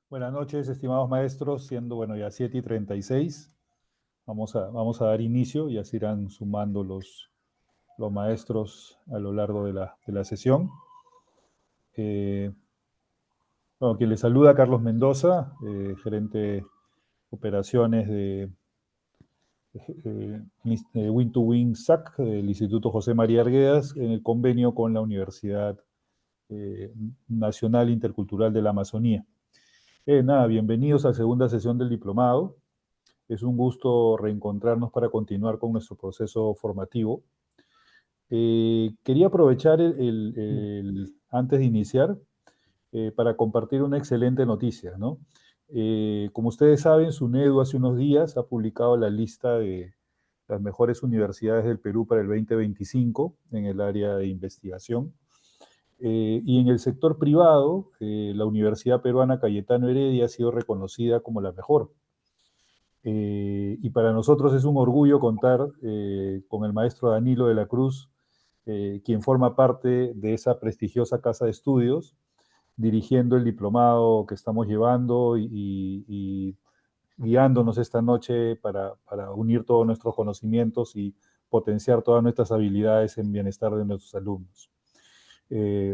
Buenas noches, estimados maestros, siendo bueno ya 7:36, vamos a dar inicio, ya se irán sumando los maestros a lo largo de la sesión. Eh, bueno, quien les saluda, Carlos Mendoza, gerente de operaciones de Win2Win SAC, del Instituto José María Arguedas, en el convenio con la Universidad Nacional Intercultural de la Amazonía. Nada, bienvenidos a la segunda sesión del diplomado. Es un gusto reencontrarnos para continuar con nuestro proceso formativo. Quería aprovechar antes de iniciar para compartir una excelente noticia, ¿no? Como ustedes saben, SUNEDU hace unos días ha publicado la lista de las mejores universidades del Perú para el 2025 en el área de investigación. Y en el sector privado, la Universidad Peruana Cayetano Heredia ha sido reconocida como la mejor. Y para nosotros es un orgullo contar con el maestro Danilo de la Cruz, quien forma parte de esa prestigiosa casa de estudios, dirigiendo el diplomado que estamos llevando y guiándonos esta noche para unir todos nuestros conocimientos y potenciar todas nuestras habilidades en bienestar de nuestros alumnos.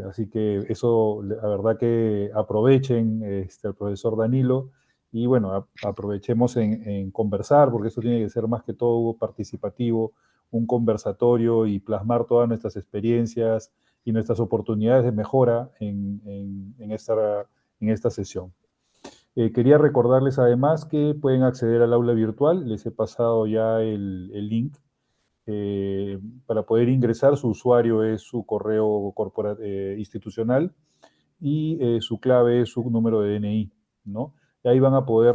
Así que eso, la verdad que aprovechen al profesor Danilo y bueno, aprovechemos en conversar, porque esto tiene que ser más que todo participativo, un conversatorio y plasmar todas nuestras experiencias y nuestras oportunidades de mejora en esta sesión. Quería recordarles además que pueden acceder al aula virtual, les he pasado ya el link para poder ingresar. Su usuario es su correo institucional y su clave es su número de DNI, ¿no? Y ahí van a poder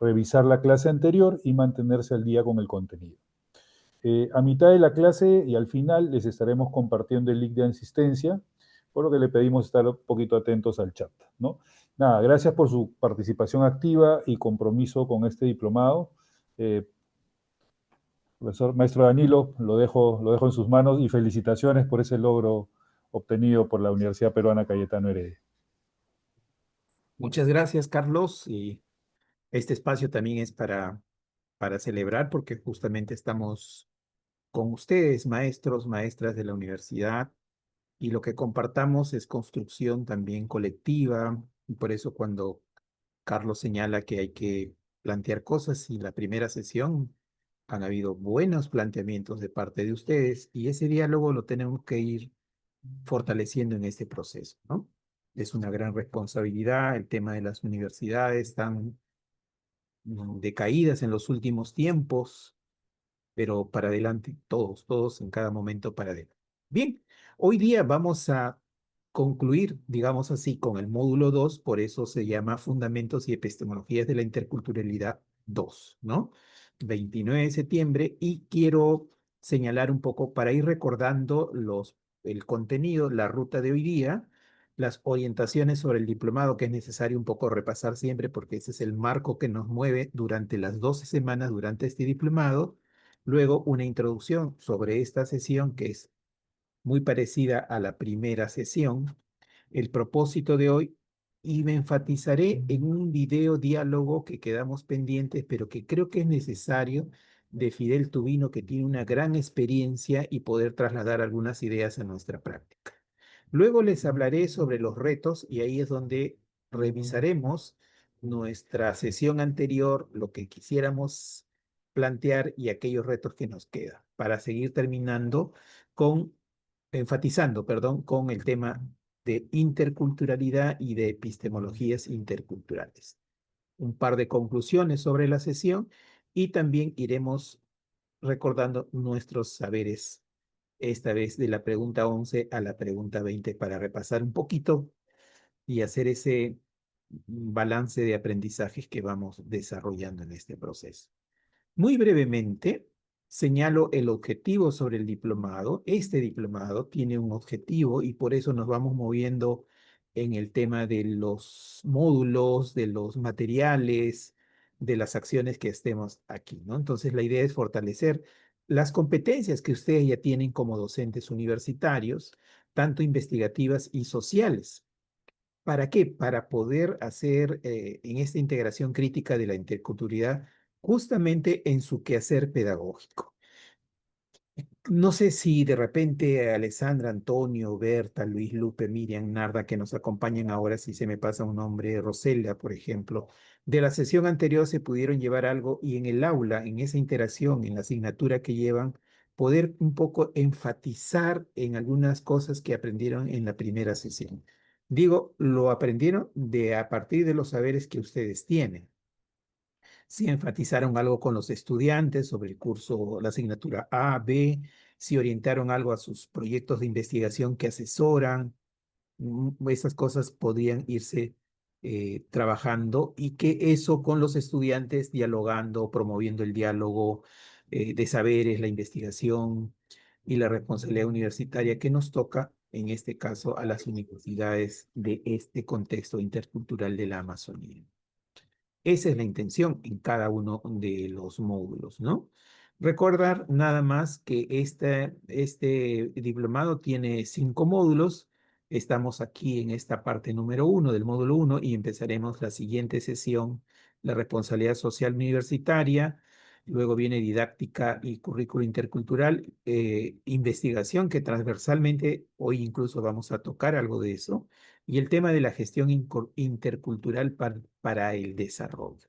revisar la clase anterior y mantenerse al día con el contenido. A mitad de la clase y al final les estaremos compartiendo el link de asistencia, por lo que le pedimos estar un poquito atentos al chat, ¿no? Nada, gracias por su participación activa y compromiso con este diplomado. Eh, Profesor Maestro Danilo, lo dejo en sus manos y felicitaciones por ese logro obtenido por la Universidad Peruana Cayetano Heredia. Muchas gracias, Carlos. Y este espacio también es para celebrar porque justamente estamos con ustedes, maestros, maestras de la universidad, y lo que compartamos es construcción también colectiva. Y por eso cuando Carlos señala que hay que plantear cosas y la primera sesión han habido buenos planteamientos de parte de ustedes y ese diálogo lo tenemos que ir fortaleciendo en este proceso, ¿no? Es una gran responsabilidad el tema de las universidades tan decaídas en los últimos tiempos, pero para adelante, todos en cada momento para adelante. Bien, hoy día vamos a concluir, digamos así, con el módulo 2, por eso se llama Fundamentos y Epistemologías de la Interculturalidad 2, ¿no? 29 de septiembre, y quiero señalar un poco para ir recordando el contenido, la ruta de hoy día, las orientaciones sobre el diplomado que es necesario un poco repasar siempre porque ese es el marco que nos mueve durante las 12 semanas durante este diplomado. Luego, una introducción sobre esta sesión que es muy parecida a la primera sesión. El propósito de hoy, y me enfatizaré en un video diálogo que quedamos pendientes, pero que creo que es necesario, de Fidel Tubino, que tiene una gran experiencia y poder trasladar algunas ideas a nuestra práctica. Luego les hablaré sobre los retos y ahí es donde revisaremos nuestra sesión anterior, lo que quisiéramos plantear y aquellos retos que nos quedan, para seguir terminando enfatizando, perdón, con el tema de interculturalidad y de epistemologías interculturales. Un par de conclusiones sobre la sesión y también iremos recordando nuestros saberes, esta vez de la pregunta 11 a la pregunta 20, para repasar un poquito y hacer ese balance de aprendizajes que vamos desarrollando en este proceso. Muy brevemente, señalo el objetivo sobre el diplomado. Este diplomado tiene un objetivo y por eso nos vamos moviendo en el tema de los módulos, de los materiales, de las acciones que estemos aquí, ¿no? Entonces, la idea es fortalecer las competencias que ustedes ya tienen como docentes universitarios, tanto investigativas y sociales. ¿Para qué? Para poder hacer en esta integración crítica de la interculturalidad justamente en su quehacer pedagógico. No sé si de repente Alessandra, Antonio, Berta, Luis, Lupe, Miriam, Narda, que nos acompañan ahora, si se me pasa un nombre, Rosella, por ejemplo, de la sesión anterior se pudieron llevar algo y en el aula, en esa interacción, en la asignatura que llevan, poder un poco enfatizar en algunas cosas que aprendieron en la primera sesión. Digo, lo aprendieron de a partir de los saberes que ustedes tienen. Si enfatizaron algo con los estudiantes sobre el curso, la asignatura A, B, si orientaron algo a sus proyectos de investigación que asesoran, esas cosas podrían irse trabajando y que eso con los estudiantes dialogando, promoviendo el diálogo de saberes, la investigación y la responsabilidad universitaria que nos toca, en este caso, a las universidades de este contexto intercultural de la Amazonía. Esa es la intención en cada uno de los módulos, ¿no? Recordar nada más que este diplomado tiene 5 módulos. Estamos aquí en esta parte número 1 del módulo 1 y empezaremos la siguiente sesión, la responsabilidad social universitaria. Luego viene didáctica y currículo intercultural, investigación que transversalmente hoy incluso vamos a tocar algo de eso y el tema de la gestión intercultural para el desarrollo.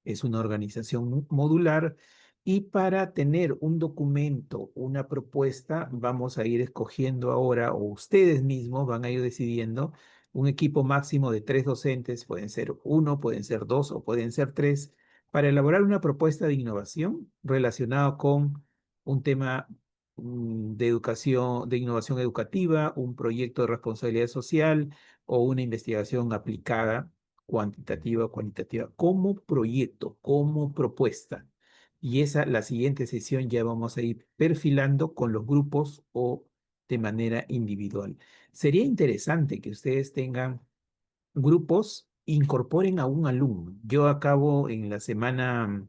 Es una organización modular y para tener un documento, una propuesta, vamos a ir escogiendo ahora, o ustedes mismos van a ir decidiendo un equipo máximo de 3 docentes, pueden ser 1, pueden ser 2 o pueden ser 3, para elaborar una propuesta de innovación relacionada con un tema de educación, de innovación educativa, un proyecto de responsabilidad social o una investigación aplicada cuantitativa o cualitativa, como proyecto, como propuesta. Y esa, la siguiente sesión ya vamos a ir perfilando con los grupos o de manera individual. Sería interesante que ustedes tengan grupos, incorporen a un alumno. Yo acabo en la semana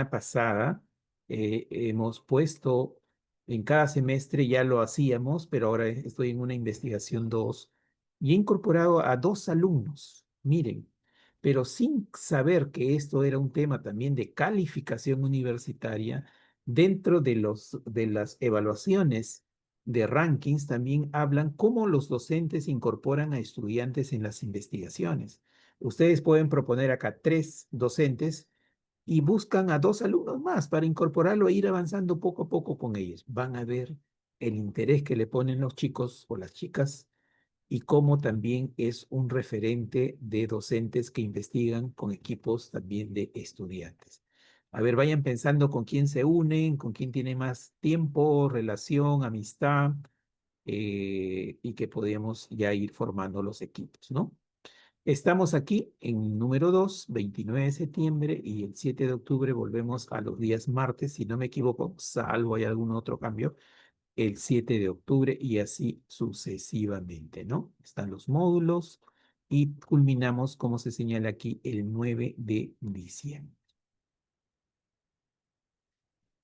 pasada hemos puesto, en cada semestre ya lo hacíamos, pero ahora estoy en una investigación 2 y he incorporado a 2 alumnos, miren, pero sin saber que esto era un tema también de calificación universitaria, dentro de las evaluaciones de rankings también hablan cómo los docentes incorporan a estudiantes en las investigaciones. Ustedes pueden proponer acá 3 docentes y buscan a 2 alumnos más para incorporarlo e ir avanzando poco a poco con ellos. Van a ver el interés que le ponen los chicos o las chicas y cómo también es un referente de docentes que investigan con equipos también de estudiantes. A ver, vayan pensando con quién se unen, con quién tiene más tiempo, relación, amistad, y que podemos ya ir formando los equipos, ¿no? Estamos aquí en número 2, 29 de septiembre y el 7 de octubre volvemos a los días martes, si no me equivoco, salvo hay algún otro cambio, el 7 de octubre y así sucesivamente, ¿no? Están los módulos y culminamos, como se señala aquí, el 9 de diciembre.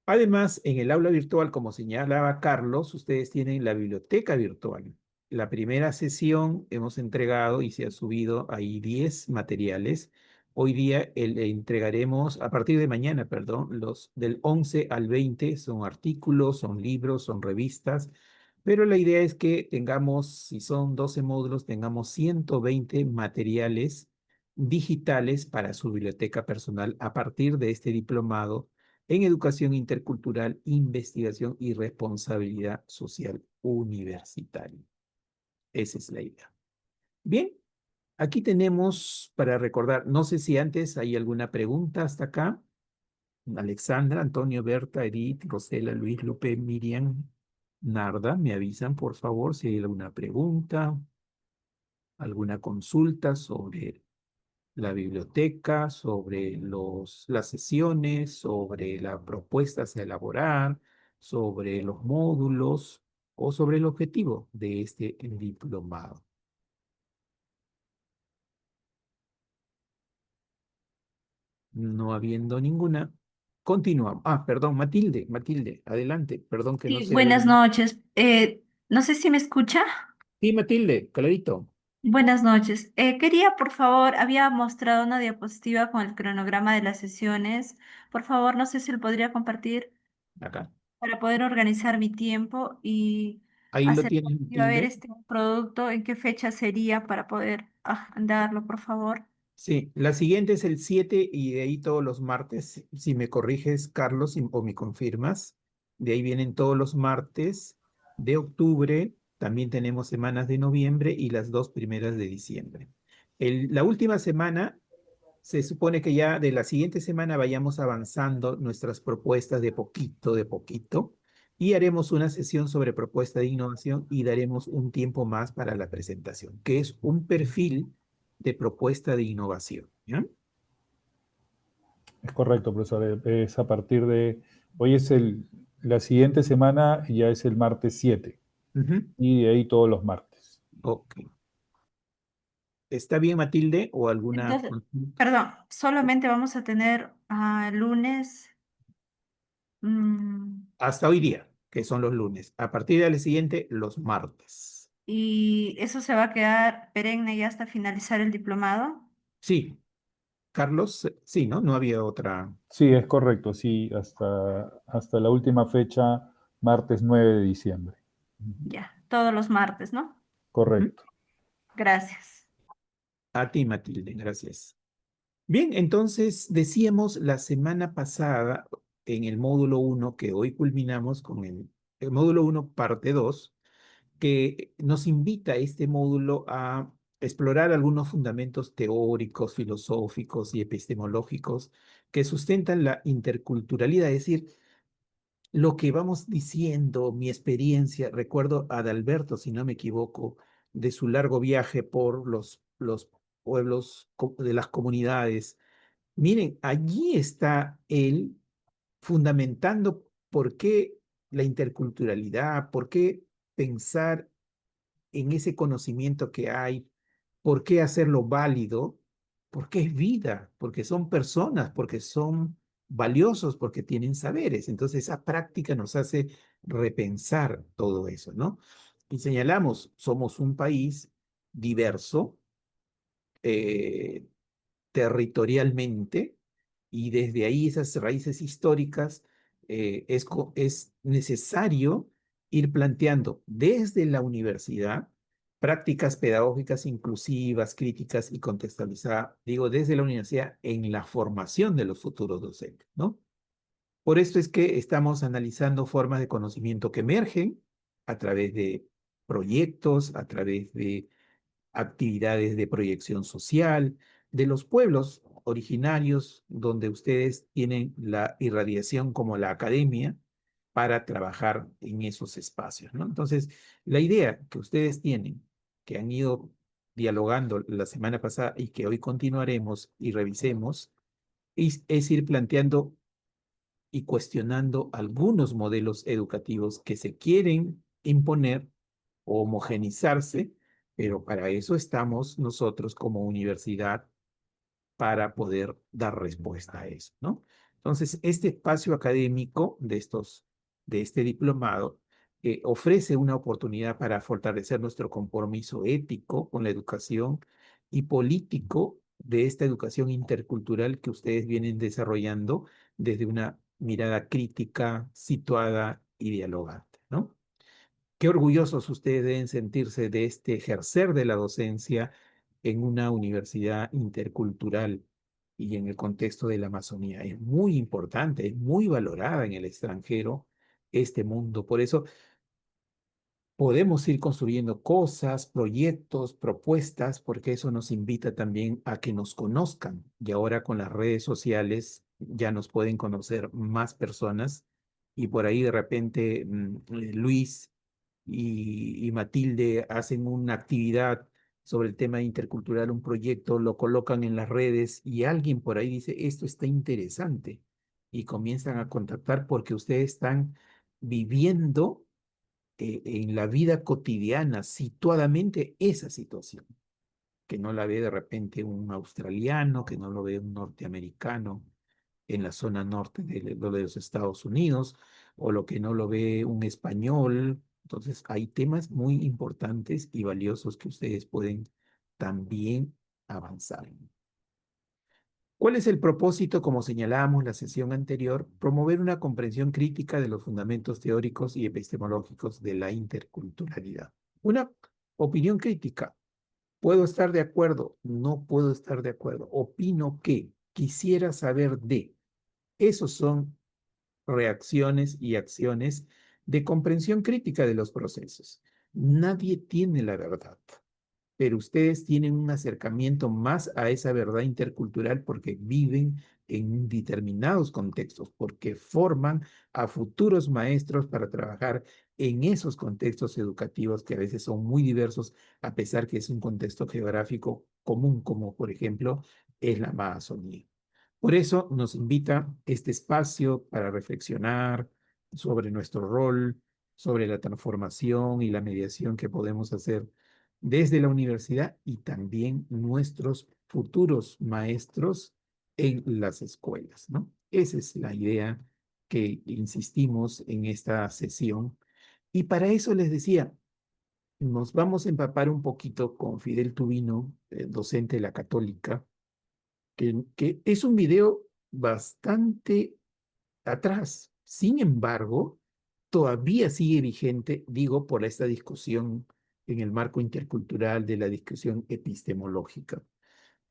Además, en el aula virtual, como señalaba Carlos, ustedes tienen la biblioteca virtual. La primera sesión hemos entregado y se ha subido ahí 10 materiales. Hoy día entregaremos, a partir de mañana, perdón, los del 11 al 20 son artículos, son libros, son revistas, pero la idea es que tengamos, si son 12 módulos, tengamos 120 materiales digitales para su biblioteca personal a partir de este diplomado en educación intercultural, investigación y responsabilidad social universitaria. Esa es la idea. Bien, aquí tenemos para recordar, no sé si antes hay alguna pregunta hasta acá. Alexandra, Antonio, Berta, Edith, Rosela, Luis, Lupe, Miriam, Narda, me avisan por favor si hay alguna pregunta, alguna consulta sobre la biblioteca, sobre las sesiones, sobre las propuestas a elaborar, sobre los módulos o sobre el objetivo de este diplomado. No habiendo ninguna, continuamos. Ah, perdón, Matilde, adelante. Perdón que no Sí, se buenas oye. noches. No sé si me escucha. Sí, Matilde, clarito. Buenas noches. Quería, por favor, había mostrado una diapositiva con el cronograma de las sesiones. Por favor, no sé si lo podría compartir Acá. para poder organizar mi tiempo y Ahí lo hacer, tienes, iba a ver Matilde. este producto, en qué fecha sería para poder darlo, por favor. Sí, la siguiente es el 7 y de ahí todos los martes, si me corriges, Carlos, o me confirmas, de ahí vienen todos los martes de octubre, también tenemos semanas de noviembre y las dos primeras de diciembre. La última semana, se supone que ya de la siguiente semana vayamos avanzando nuestras propuestas de poquito, y haremos una sesión sobre propuesta de innovación y daremos un tiempo más para la presentación, que es un perfil de propuesta de innovación. ¿Ya? Es correcto, profesor. Es a partir de, hoy es la siguiente semana ya es el martes 7 Ujú. y de ahí todos los martes. Ok. ¿Está bien, Matilde? ¿O alguna Entonces, consulta? perdón, solamente vamos a tener lunes. mm, Hasta hoy día, que son los lunes. A partir del siguiente, los martes. y eso se va a quedar perenne ya hasta finalizar el diplomado. Sí, Carlos, sí, ¿no? No había otra. Sí, es correcto, sí, hasta la última fecha, martes 9 de diciembre. Ya, todos los martes, ¿no? Ujú. Correcto. Gracias. A ti, Matilde, gracias. Bien, entonces decíamos la semana pasada en el módulo uno que hoy culminamos con el módulo uno parte 2, que nos invita este módulo a explorar algunos fundamentos teóricos, filosóficos y epistemológicos que sustentan la interculturalidad, es decir, lo que vamos diciendo, mi experiencia, recuerdo a Adalberto, si no me equivoco, de su largo viaje por los pueblos de las comunidades. Miren, allí está él fundamentando por qué la interculturalidad, por qué pensar en ese conocimiento que hay, por qué hacerlo válido, porque es vida, porque son personas, porque son valiosos, porque tienen saberes. Entonces esa práctica nos hace repensar todo eso, ¿no? Y señalamos, somos un país diverso, eh, territorialmente, y desde ahí esas raíces históricas, es necesario ir planteando desde la universidad prácticas pedagógicas inclusivas, críticas y contextualizadas, digo, desde la universidad en la formación de los futuros docentes, ¿no? Por esto es que estamos analizando formas de conocimiento que emergen a través de proyectos, a través de actividades de proyección social, de los pueblos originarios donde ustedes tienen la irradiación como la academia para trabajar en esos espacios, ¿no? Entonces, la idea que ustedes tienen, que han ido dialogando la semana pasada y que hoy continuaremos y revisemos, es ir planteando y cuestionando algunos modelos educativos que se quieren imponer o homogenizarse, pero para eso estamos nosotros como universidad para poder dar respuesta a eso, ¿no? Entonces, este espacio académico de este diplomado ofrece una oportunidad para fortalecer nuestro compromiso ético con la educación y político de esta educación intercultural que ustedes vienen desarrollando desde una mirada crítica, situada y dialogante, ¿no? Qué orgullosos ustedes deben sentirse de este ejercer de la docencia en una universidad intercultural y en el contexto de la Amazonía. Es muy importante, es muy valorada en el extranjero este mundo. Por eso podemos ir construyendo cosas, proyectos, propuestas, porque eso nos invita también a que nos conozcan. Y ahora con las redes sociales ya nos pueden conocer más personas y por ahí de repente Luis y Matilde hacen una actividad sobre el tema intercultural, un proyecto, lo colocan en las redes y alguien por ahí dice, esto está interesante y comienzan a contactar porque ustedes están viviendo en la vida cotidiana, situadamente, esa situación, que no la ve de repente un australiano, que no lo ve un norteamericano en la zona norte de los Estados Unidos, o lo que no lo ve un español. Entonces, hay temas muy importantes y valiosos que ustedes pueden también avanzar. ¿Cuál es el propósito, como señalábamos en la sesión anterior? Promover una comprensión crítica de los fundamentos teóricos y epistemológicos de la interculturalidad. Una opinión crítica. ¿Puedo estar de acuerdo? No puedo estar de acuerdo. Opino que, quisiera saber de. Esos son reacciones y acciones de comprensión crítica de los procesos. Nadie tiene la verdad, pero ustedes tienen un acercamiento más a esa verdad intercultural porque viven en determinados contextos, porque forman a futuros maestros para trabajar en esos contextos educativos que a veces son muy diversos, a pesar que es un contexto geográfico común, como por ejemplo es la Amazonía. Por eso nos invita este espacio para reflexionar sobre nuestro rol, sobre la transformación y la mediación que podemos hacer desde la universidad y también nuestros futuros maestros en las escuelas, ¿no? Esa es la idea que insistimos en esta sesión. Y para eso les decía, nos vamos a empapar un poquito con Fidel Tubino, docente de la Católica, que es un video bastante atrás. Sin embargo, todavía sigue vigente, digo, por esta discusión en el marco intercultural de la discusión epistemológica.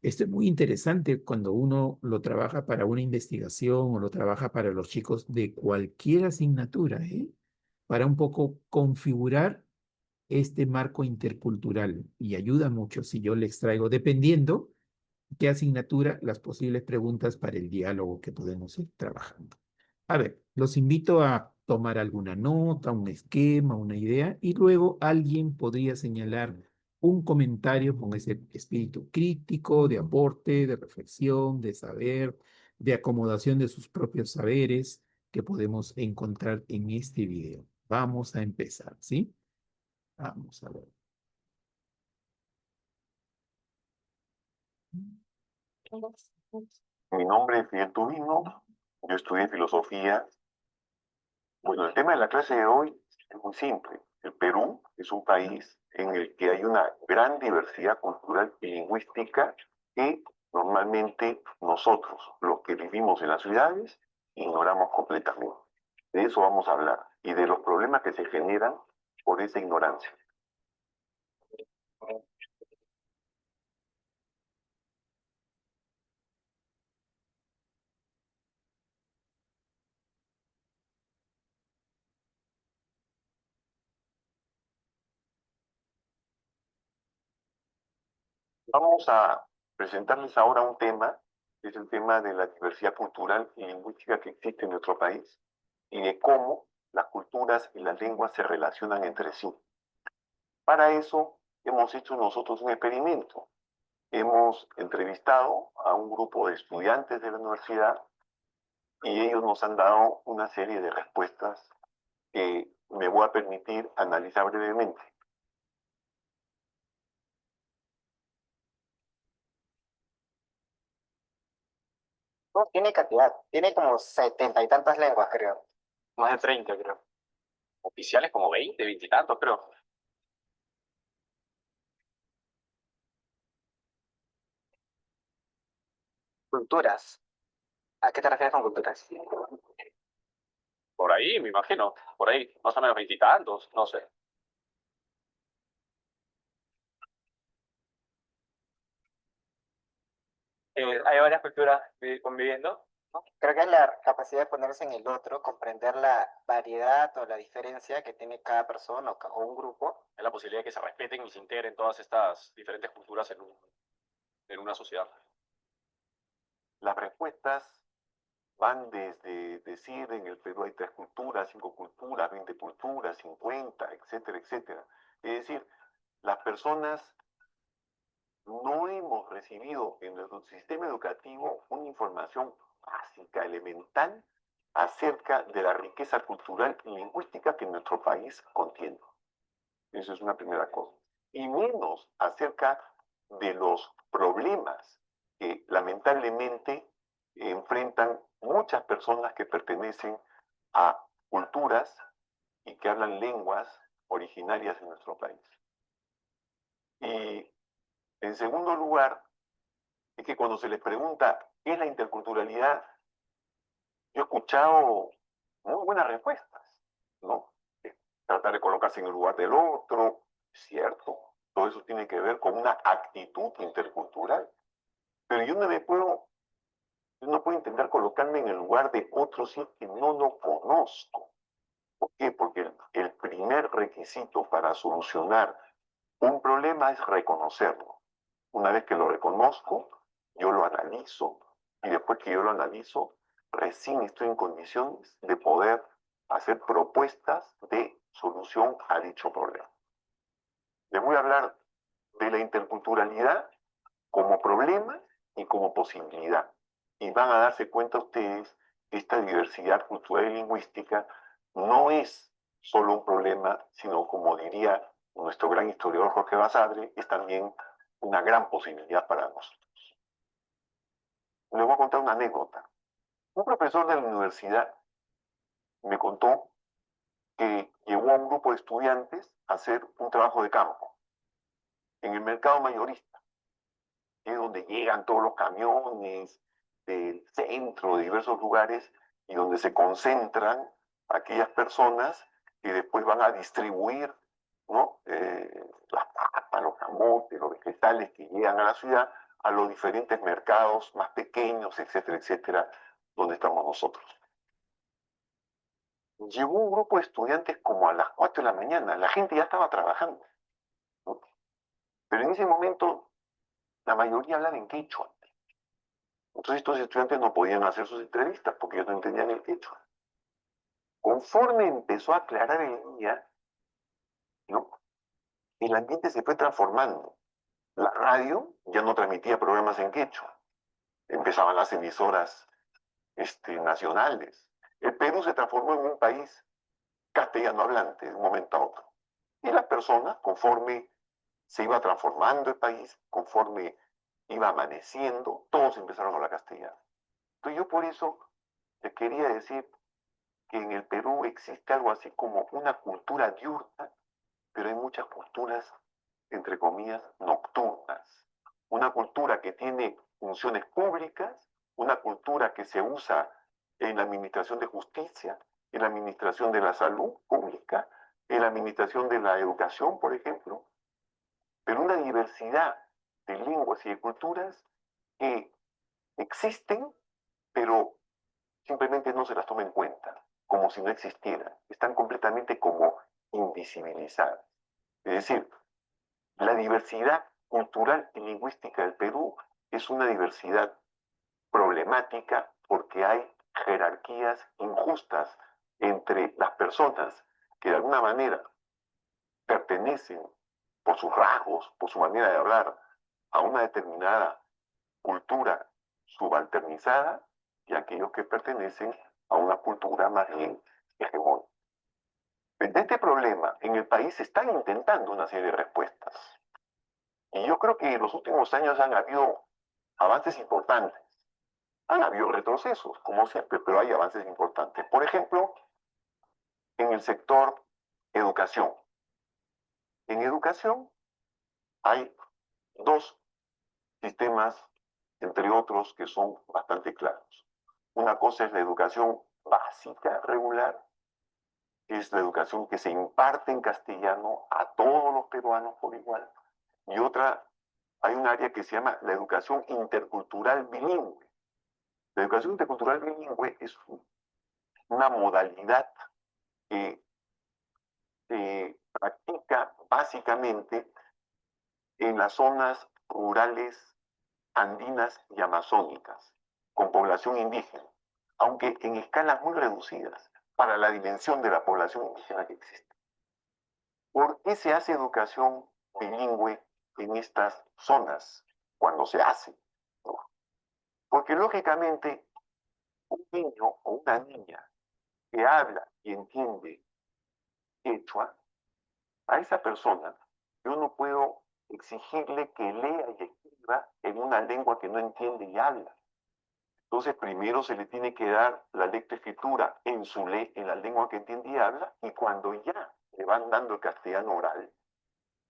Esto es muy interesante cuando uno lo trabaja para una investigación o lo trabaja para los chicos de cualquier asignatura, ¿eh? Para un poco configurar este marco intercultural y ayuda mucho si yo les traigo, dependiendo qué asignatura, las posibles preguntas para el diálogo que podemos ir trabajando. A ver, los invito a tomar alguna nota, un esquema, una idea, y luego alguien podría señalar un comentario con ese espíritu crítico, de aporte, de reflexión, de saber, de acomodación de sus propios saberes que podemos encontrar en este video. Vamos a empezar, ¿sí? Vamos a ver. Mi nombre es Fidel Tubino, yo estudié filosofía. Bueno, el tema de la clase de hoy es muy simple. El Perú es un país en el que hay una gran diversidad cultural y lingüística que normalmente nosotros, los que vivimos en las ciudades, ignoramos completamente. De eso vamos a hablar y de los problemas que se generan por esa ignorancia. Vamos a presentarles ahora un tema, que es el tema de la diversidad cultural y lingüística que existe en nuestro país y de cómo las culturas y las lenguas se relacionan entre sí. Para eso hemos hecho nosotros un experimento. Hemos entrevistado a un grupo de estudiantes de la universidad y ellos nos han dado una serie de respuestas que me voy a permitir analizar brevemente. No, tiene cantidad, tiene como 70 y tantas lenguas, creo. Más de 30, creo. Oficiales como 20, 20 y tantos, creo. Culturas. ¿A qué te refieres con culturas? Por ahí, me imagino. Por ahí, más o menos 20 y tantos, no sé. Hay varias culturas conviviendo, ¿no? Creo que es la capacidad de ponerse en el otro, comprender la variedad o la diferencia que tiene cada persona o un grupo. Es la posibilidad de que se respeten y se integren todas estas diferentes culturas en una sociedad. Las respuestas van desde decir en el Perú hay 3 culturas, 5 culturas, 20 culturas, 50, etcétera, etcétera. Es decir, las personas no hemos recibido en nuestro sistema educativo una información básica, elemental, acerca de la riqueza cultural y lingüística que nuestro país contiene. Eso es una primera cosa. Y menos acerca de los problemas que lamentablemente enfrentan muchas personas que pertenecen a culturas y que hablan lenguas originarias de nuestro país. Y En segundo lugar, es que cuando se les pregunta qué es la interculturalidad, yo he escuchado muy buenas respuestas, ¿no? Tratar de colocarse en el lugar del otro, cierto, todo eso tiene que ver con una actitud intercultural. Pero yo no puedo intentar colocarme en el lugar de otro si es que no lo conozco. ¿Por qué? Porque el primer requisito para solucionar un problema es reconocerlo. Una vez que lo reconozco, yo lo analizo y después que yo lo analizo, recién estoy en condiciones de poder hacer propuestas de solución a dicho problema. Les voy a hablar de la interculturalidad como problema y como posibilidad. Y van a darse cuenta ustedes que esta diversidad cultural y lingüística no es solo un problema, sino, como diría nuestro gran historiador Jorge Basadre, es también una gran posibilidad para nosotros. Les voy a contar una anécdota. Un profesor de la universidad me contó que llevó a un grupo de estudiantes a hacer un trabajo de campo en el mercado mayorista, que es donde llegan todos los camiones del centro, de diversos lugares, y donde se concentran aquellas personas que después van a distribuir, ¿no? Las papas, los camotes, los vegetales que llegan a la ciudad, a los diferentes mercados más pequeños, etcétera, etcétera, donde estamos nosotros. Llegó un grupo de estudiantes como a las 4 de la mañana, la gente ya estaba trabajando, ¿no? Pero en ese momento la mayoría hablaba en quechua. Entonces estos estudiantes no podían hacer sus entrevistas porque ellos no entendían el quechua. Conforme empezó a aclarar el día, ¿no? El ambiente se fue transformando. La radio ya no transmitía programas en quechua. Empezaban las emisoras nacionales. El Perú se transformó en un país castellano hablante de un momento a otro. Y las personas, conforme se iba transformando el país, conforme iba amaneciendo, todos empezaron a hablar castellano. Entonces yo por eso les quería decir que en el Perú existe algo así como una cultura diurna, pero hay muchas culturas, entre comillas, nocturnas. Una cultura que tiene funciones públicas, una cultura que se usa en la administración de justicia, en la administración de la salud pública, en la administración de la educación, por ejemplo, pero una diversidad de lenguas y de culturas que existen, pero simplemente no se las toma en cuenta, como si no existieran. Están completamente como invisibilizadas. Es decir, la diversidad cultural y lingüística del Perú es una diversidad problemática porque hay jerarquías injustas entre las personas que de alguna manera pertenecen por sus rasgos, por su manera de hablar, a una determinada cultura subalternizada y aquellos que pertenecen a una cultura más bien hegemónica. De este problema, en el país se están intentando una serie de respuestas. Y yo creo que en los últimos años han habido avances importantes. Han habido retrocesos, como siempre, pero hay avances importantes. Por ejemplo, en el sector educación. En educación hay dos sistemas, entre otros, que son bastante claros. Una cosa es la educación básica regular, que es la educación que se imparte en castellano a todos los peruanos por igual. Y otra, hay un área que se llama la educación intercultural bilingüe. La educación intercultural bilingüe es una modalidad que se practica básicamente en las zonas rurales andinas y amazónicas, con población indígena, aunque en escalas muy reducidas para la dimensión de la población indígena que existe. ¿Por qué se hace educación bilingüe en estas zonas cuando se hace? ¿No? Porque lógicamente un niño o una niña que habla y entiende quechua, a esa persona yo no puedo exigirle que lea y escriba en una lengua que no entiende y habla. Entonces primero se le tiene que dar la lectoescritura en la lengua que entiende y habla, y cuando ya le van dando el castellano oral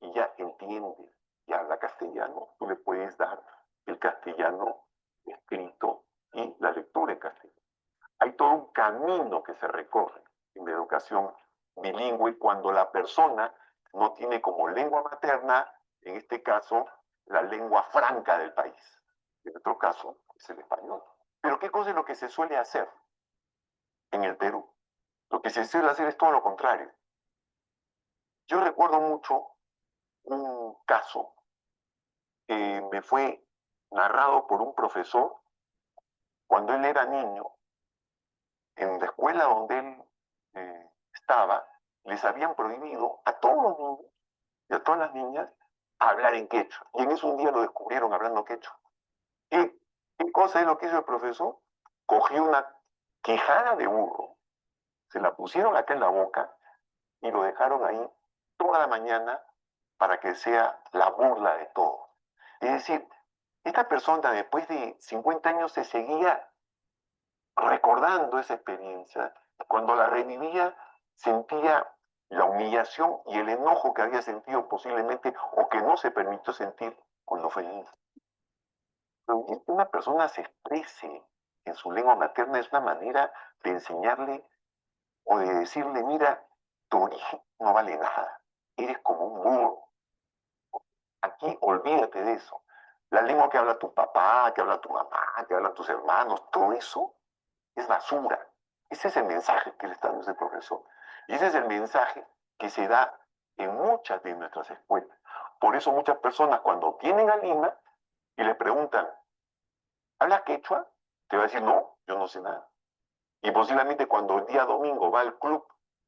y ya entiende y habla castellano, tú le puedes dar el castellano escrito y la lectura en castellano. Hay todo un camino que se recorre en la educación bilingüe cuando la persona no tiene como lengua materna, en este caso, la lengua franca del país. En otro caso, es el español. Pero ¿qué cosa es lo que se suele hacer en el Perú? Lo que se suele hacer es todo lo contrario. Yo recuerdo mucho un caso que me fue narrado por un profesor cuando él era niño. En la escuela donde él estaba, les habían prohibido a todos los niños y a todas las niñas hablar en quechua. Y en eso un día lo descubrieron hablando quechua. ¿Y qué cosa es lo que hizo el profesor? Cogió una quijada de burro, se la pusieron acá en la boca y lo dejaron ahí toda la mañana para que sea la burla de todos. Es decir, esta persona después de 50 años se seguía recordando esa experiencia. Cuando la revivía, sentía la humillación y el enojo que había sentido posiblemente o que no se permitió sentir cuando fue niño. Que una persona se exprese en su lengua materna es una manera de enseñarle o de decirle, mira, tu origen no vale nada, eres como un burro. Aquí olvídate de eso. La lengua que habla tu papá, que habla tu mamá, que hablan tus hermanos, todo eso es basura. Ese es el mensaje que le está dando ese profesor. Y ese es el mensaje que se da en muchas de nuestras escuelas. Por eso muchas personas cuando vienen a Lima y le preguntan, ¿habla quechua? Te va a decir, no, yo no sé nada. Y posiblemente cuando el día domingo va al club,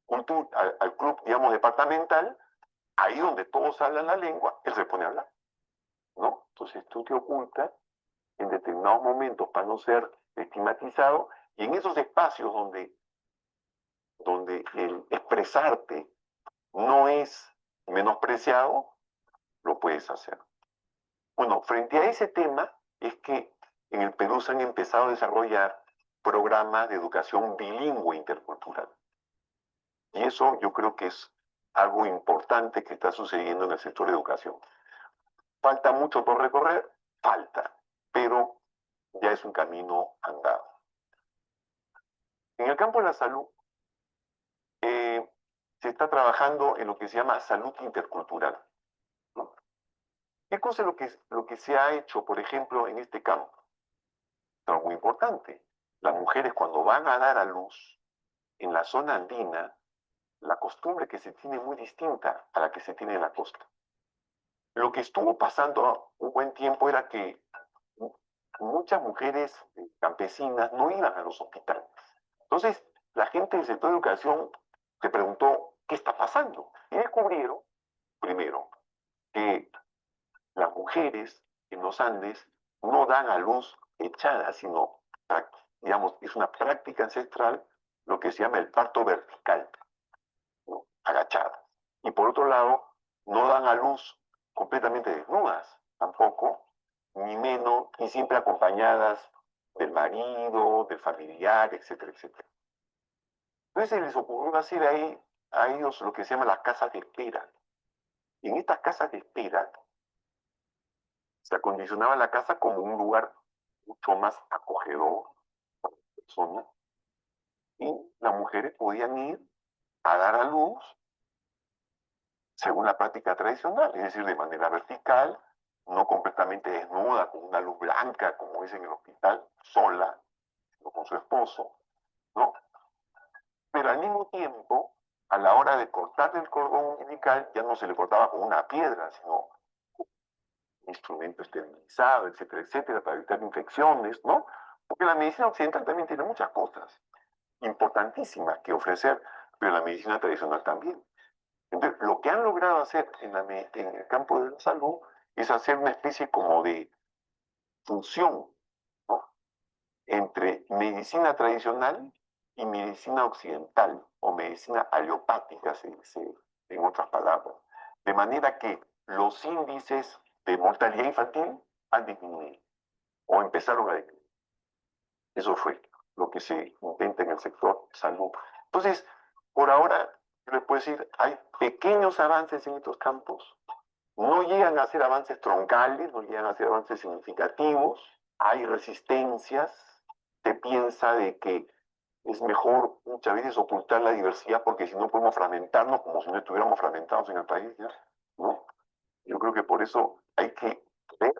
al club, digamos, departamental, ahí donde todos hablan la lengua, él se pone a hablar. ¿No? Entonces tú te ocultas en determinados momentos para no ser estigmatizado y en esos espacios donde el expresarte no es menospreciado, lo puedes hacer. Bueno, frente a ese tema es que en el Perú se han empezado a desarrollar programas de educación bilingüe intercultural. Y eso yo creo que es algo importante que está sucediendo en el sector de educación. ¿Falta mucho por recorrer? Falta, pero ya es un camino andado. En el campo de la salud, se está trabajando en lo que se llama salud intercultural, ¿no? ¿Qué cosa es lo que se ha hecho, por ejemplo, en este campo? Algo muy importante. Las mujeres cuando van a dar a luz en la zona andina, la costumbre que se tiene es muy distinta a la que se tiene en la costa. Lo que estuvo pasando un buen tiempo era que muchas mujeres campesinas no iban a los hospitales. Entonces, la gente del sector de educación se preguntó, ¿qué está pasando? Y descubrieron, primero, que las mujeres en los Andes no dan a luz echada, sino, digamos, es una práctica ancestral, lo que se llama el parto vertical, ¿no? Agachada. Y por otro lado, no dan a luz completamente desnudas, tampoco, ni menos, y siempre acompañadas del marido, del familiar, etcétera, etcétera. Entonces se les ocurrió hacer ahí a ellos lo que se llama las casas de espera. Y en estas casas de espera se acondicionaba la casa como un lugar mucho más acogedor para las personas. Y las mujeres podían ir a dar a luz según la práctica tradicional, es decir, de manera vertical, no completamente desnuda, con una luz blanca, como es en el hospital, sola, o con su esposo, ¿no? Pero al mismo tiempo, a la hora de cortar el cordón umbilical, ya no se le cortaba con una piedra, sino con un instrumento esterilizado, etcétera, etcétera, para evitar infecciones, ¿no? Porque la medicina occidental también tiene muchas cosas importantísimas que ofrecer, pero la medicina tradicional también. Entonces, lo que han logrado hacer en el campo de la salud es hacer una especie como de función, ¿no? Entre medicina tradicional y medicina occidental o medicina alopática, se dice en otras palabras. De manera que los índices de mortalidad infantil han disminuido o empezaron a disminuir. Eso fue lo que se intenta en el sector salud. Entonces, por ahora, yo les puedo decir, hay pequeños avances en estos campos, no llegan a ser avances troncales, no llegan a ser avances significativos, hay resistencias, se piensa de que es mejor muchas veces ocultar la diversidad porque si no podemos fragmentarnos como si no estuviéramos fragmentados en el país, ¿ya? ¿No? Yo creo que por eso hay que ver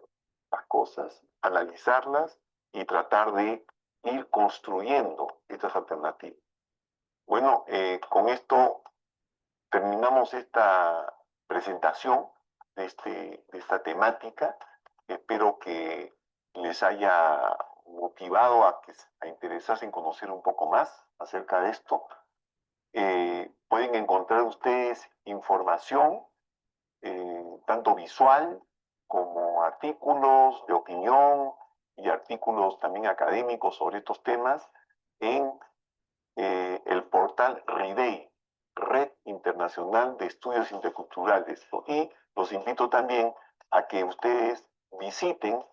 las cosas, analizarlas y tratar de ir construyendo estas alternativas. Bueno, con esto terminamos esta presentación de esta temática. Espero que les haya motivado a interesarse en conocer un poco más acerca de esto. Pueden encontrar ustedes información, tanto visual como artículos de opinión y artículos también académicos sobre estos temas en el portal RIDEI, Red Internacional de Estudios Interculturales. Y los invito también a que ustedes visiten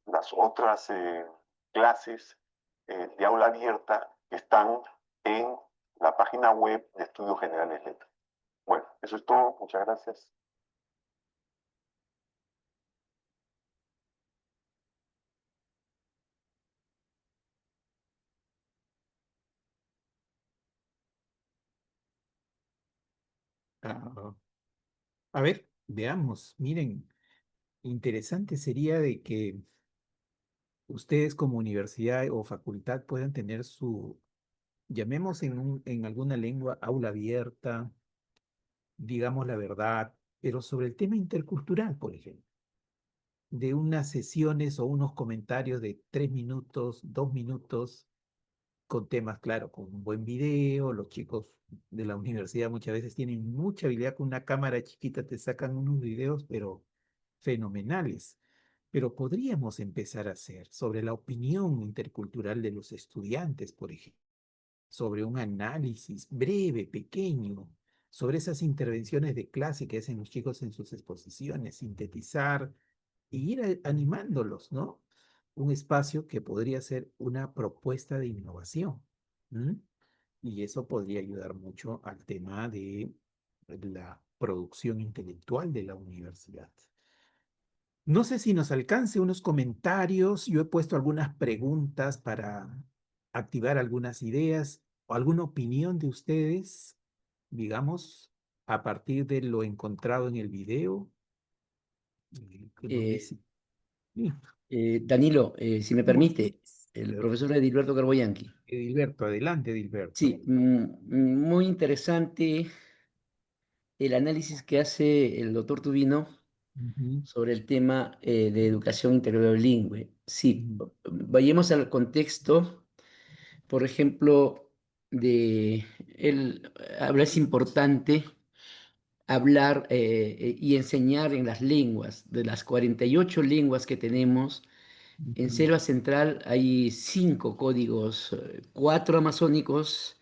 las otras clases de aula abierta que están en la página web de Estudios Generales Letras. Bueno, eso es todo. Muchas gracias. Ah, a ver, veamos, miren, interesante sería de que ustedes como universidad o facultad puedan tener su, llamemos en alguna lengua, aula abierta, digamos la verdad, pero sobre el tema intercultural, por ejemplo, de unas sesiones o unos comentarios de 3 minutos, 2 minutos, con temas, claro, con un buen video. Los chicos de la universidad muchas veces tienen mucha habilidad con una cámara chiquita, te sacan unos videos, pero fenomenales. Pero podríamos empezar a hacer sobre la opinión intercultural de los estudiantes, por ejemplo, sobre un análisis breve, pequeño, sobre esas intervenciones de clase que hacen los chicos en sus exposiciones, sintetizar y ir animándolos, ¿no? Un espacio que podría ser una propuesta de innovación. ¿M? Y eso podría ayudar mucho al tema de la producción intelectual de la universidad. No sé si nos alcance unos comentarios. Yo he puesto algunas preguntas para activar algunas ideas o alguna opinión de ustedes, digamos, a partir de lo encontrado en el video. Que nos Eh, dice. Sí, Danilo, si me ¿cómo permite, estás? el profesor Edilberto Carboyanqui. Edilberto, adelante, Edilberto. Sí, muy interesante el análisis que hace el doctor Tubino Ujú, sobre el tema de educación integral bilingüe. Sí, ujú, vayamos al contexto, por ejemplo, de él habla, es importante hablar y enseñar en las lenguas, de las 48 lenguas que tenemos. En ujú, Selva Central hay 5 códigos, 4 amazónicos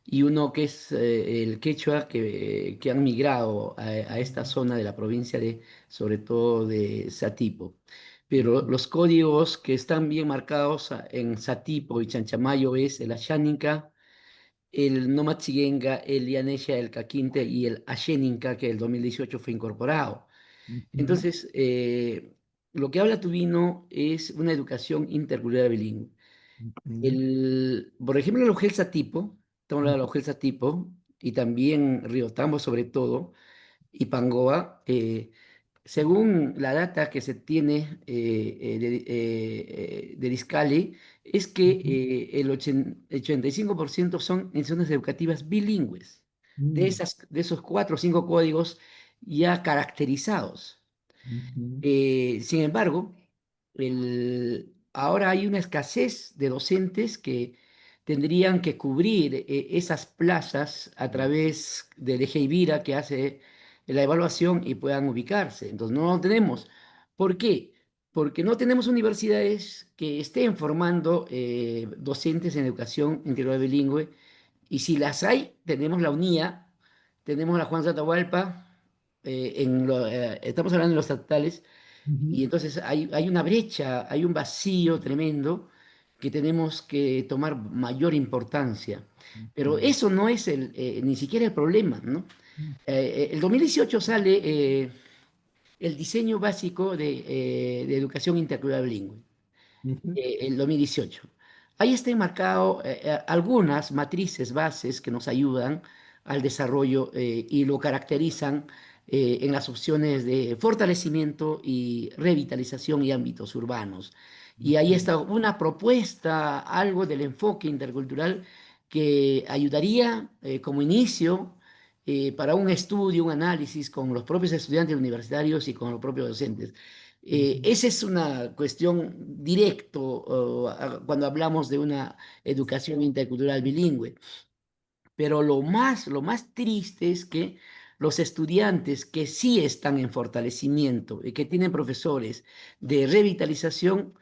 y uno que es el quechua que han migrado a esta zona de la provincia de, sobre todo de Satipo. Pero ujú, los códigos que están bien marcados en Satipo y Chanchamayo es el Asháninca, el Nomachigenga, el Yanesha, el Caquinte y el Ashéninca, que el 2018 fue incorporado. ujú, Entonces, lo que habla Tubino es una educación intercultural bilingüe. ujú, Por ejemplo, el Ojel tipo, estamos hablando ujú, del Ojel tipo, y también Riotambo sobre todo, y Pangoa, según la data que se tiene de Discali, es que ujú, el 85% son en zonas educativas bilingües, ujú, de esos 4 o 5 códigos ya caracterizados. ujú, Sin embargo, ahora hay una escasez de docentes que tendrían que cubrir esas plazas a través del eje Ibira que hace la evaluación y puedan ubicarse. Entonces, no lo tenemos. ¿Por qué? Porque no tenemos universidades que estén formando docentes en educación integral bilingüe. Y si las hay, tenemos la UNIA, tenemos la Juan Satahualpa, estamos hablando de los estatales, ujú, y entonces hay una brecha, hay un vacío tremendo que tenemos que tomar mayor importancia. Pero ujú, eso no es ni siquiera el problema, ¿no? El 2018 sale el diseño básico de educación intercultural bilingüe, Ujú, el 2018. Ahí está enmarcado algunas matrices bases que nos ayudan al desarrollo y lo caracterizan en las opciones de fortalecimiento y revitalización y ámbitos urbanos. Y ahí ujú, está una propuesta, algo del enfoque intercultural que ayudaría como inicio para un estudio, un análisis con los propios estudiantes universitarios y con los propios docentes. ujú, Esa es una cuestión directo cuando hablamos de una educación intercultural bilingüe. Pero lo más triste es que los estudiantes que sí están en fortalecimiento y que tienen profesores de revitalización,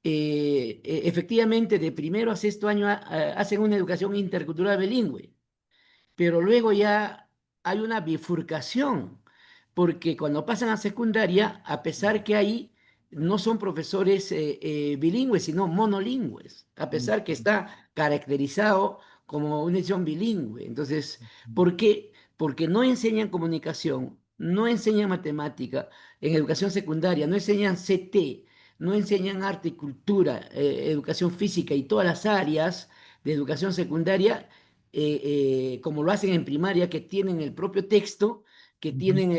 efectivamente de primero a sexto año hacen una educación intercultural bilingüe, pero luego ya hay una bifurcación, porque cuando pasan a secundaria, a pesar que ahí no son profesores bilingües, sino monolingües, a pesar que ujú, está caracterizado como una edición bilingüe. Entonces, ¿por qué? Porque no enseñan comunicación, no enseñan matemática en educación secundaria, no enseñan CT, no enseñan arte y cultura, educación física y todas las áreas de educación secundaria como lo hacen en primaria, que tienen el propio texto, que ujú, tienen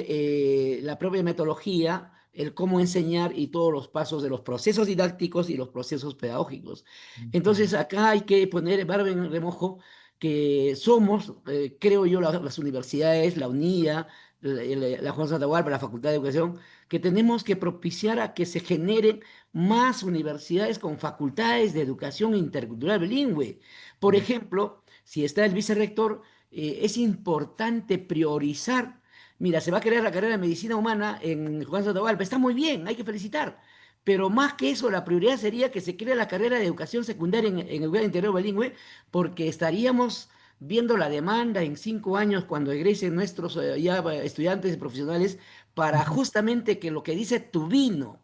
la propia metodología, el cómo enseñar y todos los pasos de los procesos didácticos y los procesos pedagógicos. ujú, Entonces, acá hay que poner barba en remojo que somos, creo yo, las universidades, la UNIA, la Juan Santa Bárbara, la Facultad de Educación, que tenemos que propiciar a que se generen más universidades con facultades de educación intercultural bilingüe. Por ejemplo, si está el vicerrector, es importante priorizar. Mira, se va a crear la carrera de medicina humana en Juan Sotobal, está muy bien, hay que felicitar. Pero más que eso, la prioridad sería que se cree la carrera de educación secundaria en educación interior bilingüe, porque estaríamos viendo la demanda en 5 años cuando egresen nuestros ya estudiantes y profesionales para ujú, justamente que lo que dice Tubino,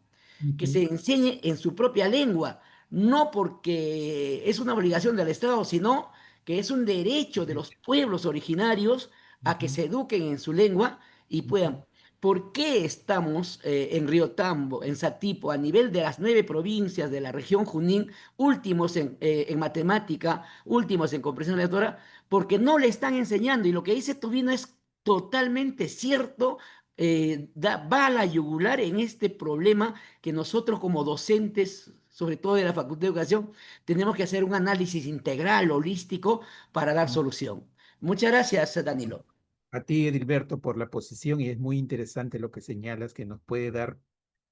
que ujú, se enseñe en su propia lengua, no porque es una obligación del Estado, sino que es un derecho de los pueblos originarios a que ujú, se eduquen en su lengua y ujú, puedan. ¿Por qué estamos en Río Tambo, en Satipo, a nivel de las 9 provincias de la región Junín, últimos en matemática, últimos en comprensión lectora? Porque no le están enseñando y lo que dice Tubino es totalmente cierto, va a la yugular en este problema que nosotros como docentes, sobre todo de la Facultad de Educación, tenemos que hacer un análisis integral, holístico, para dar ujú. solución. Muchas gracias, Danilo. A ti, Edilberto, por la posición y es muy interesante lo que señalas que nos puede dar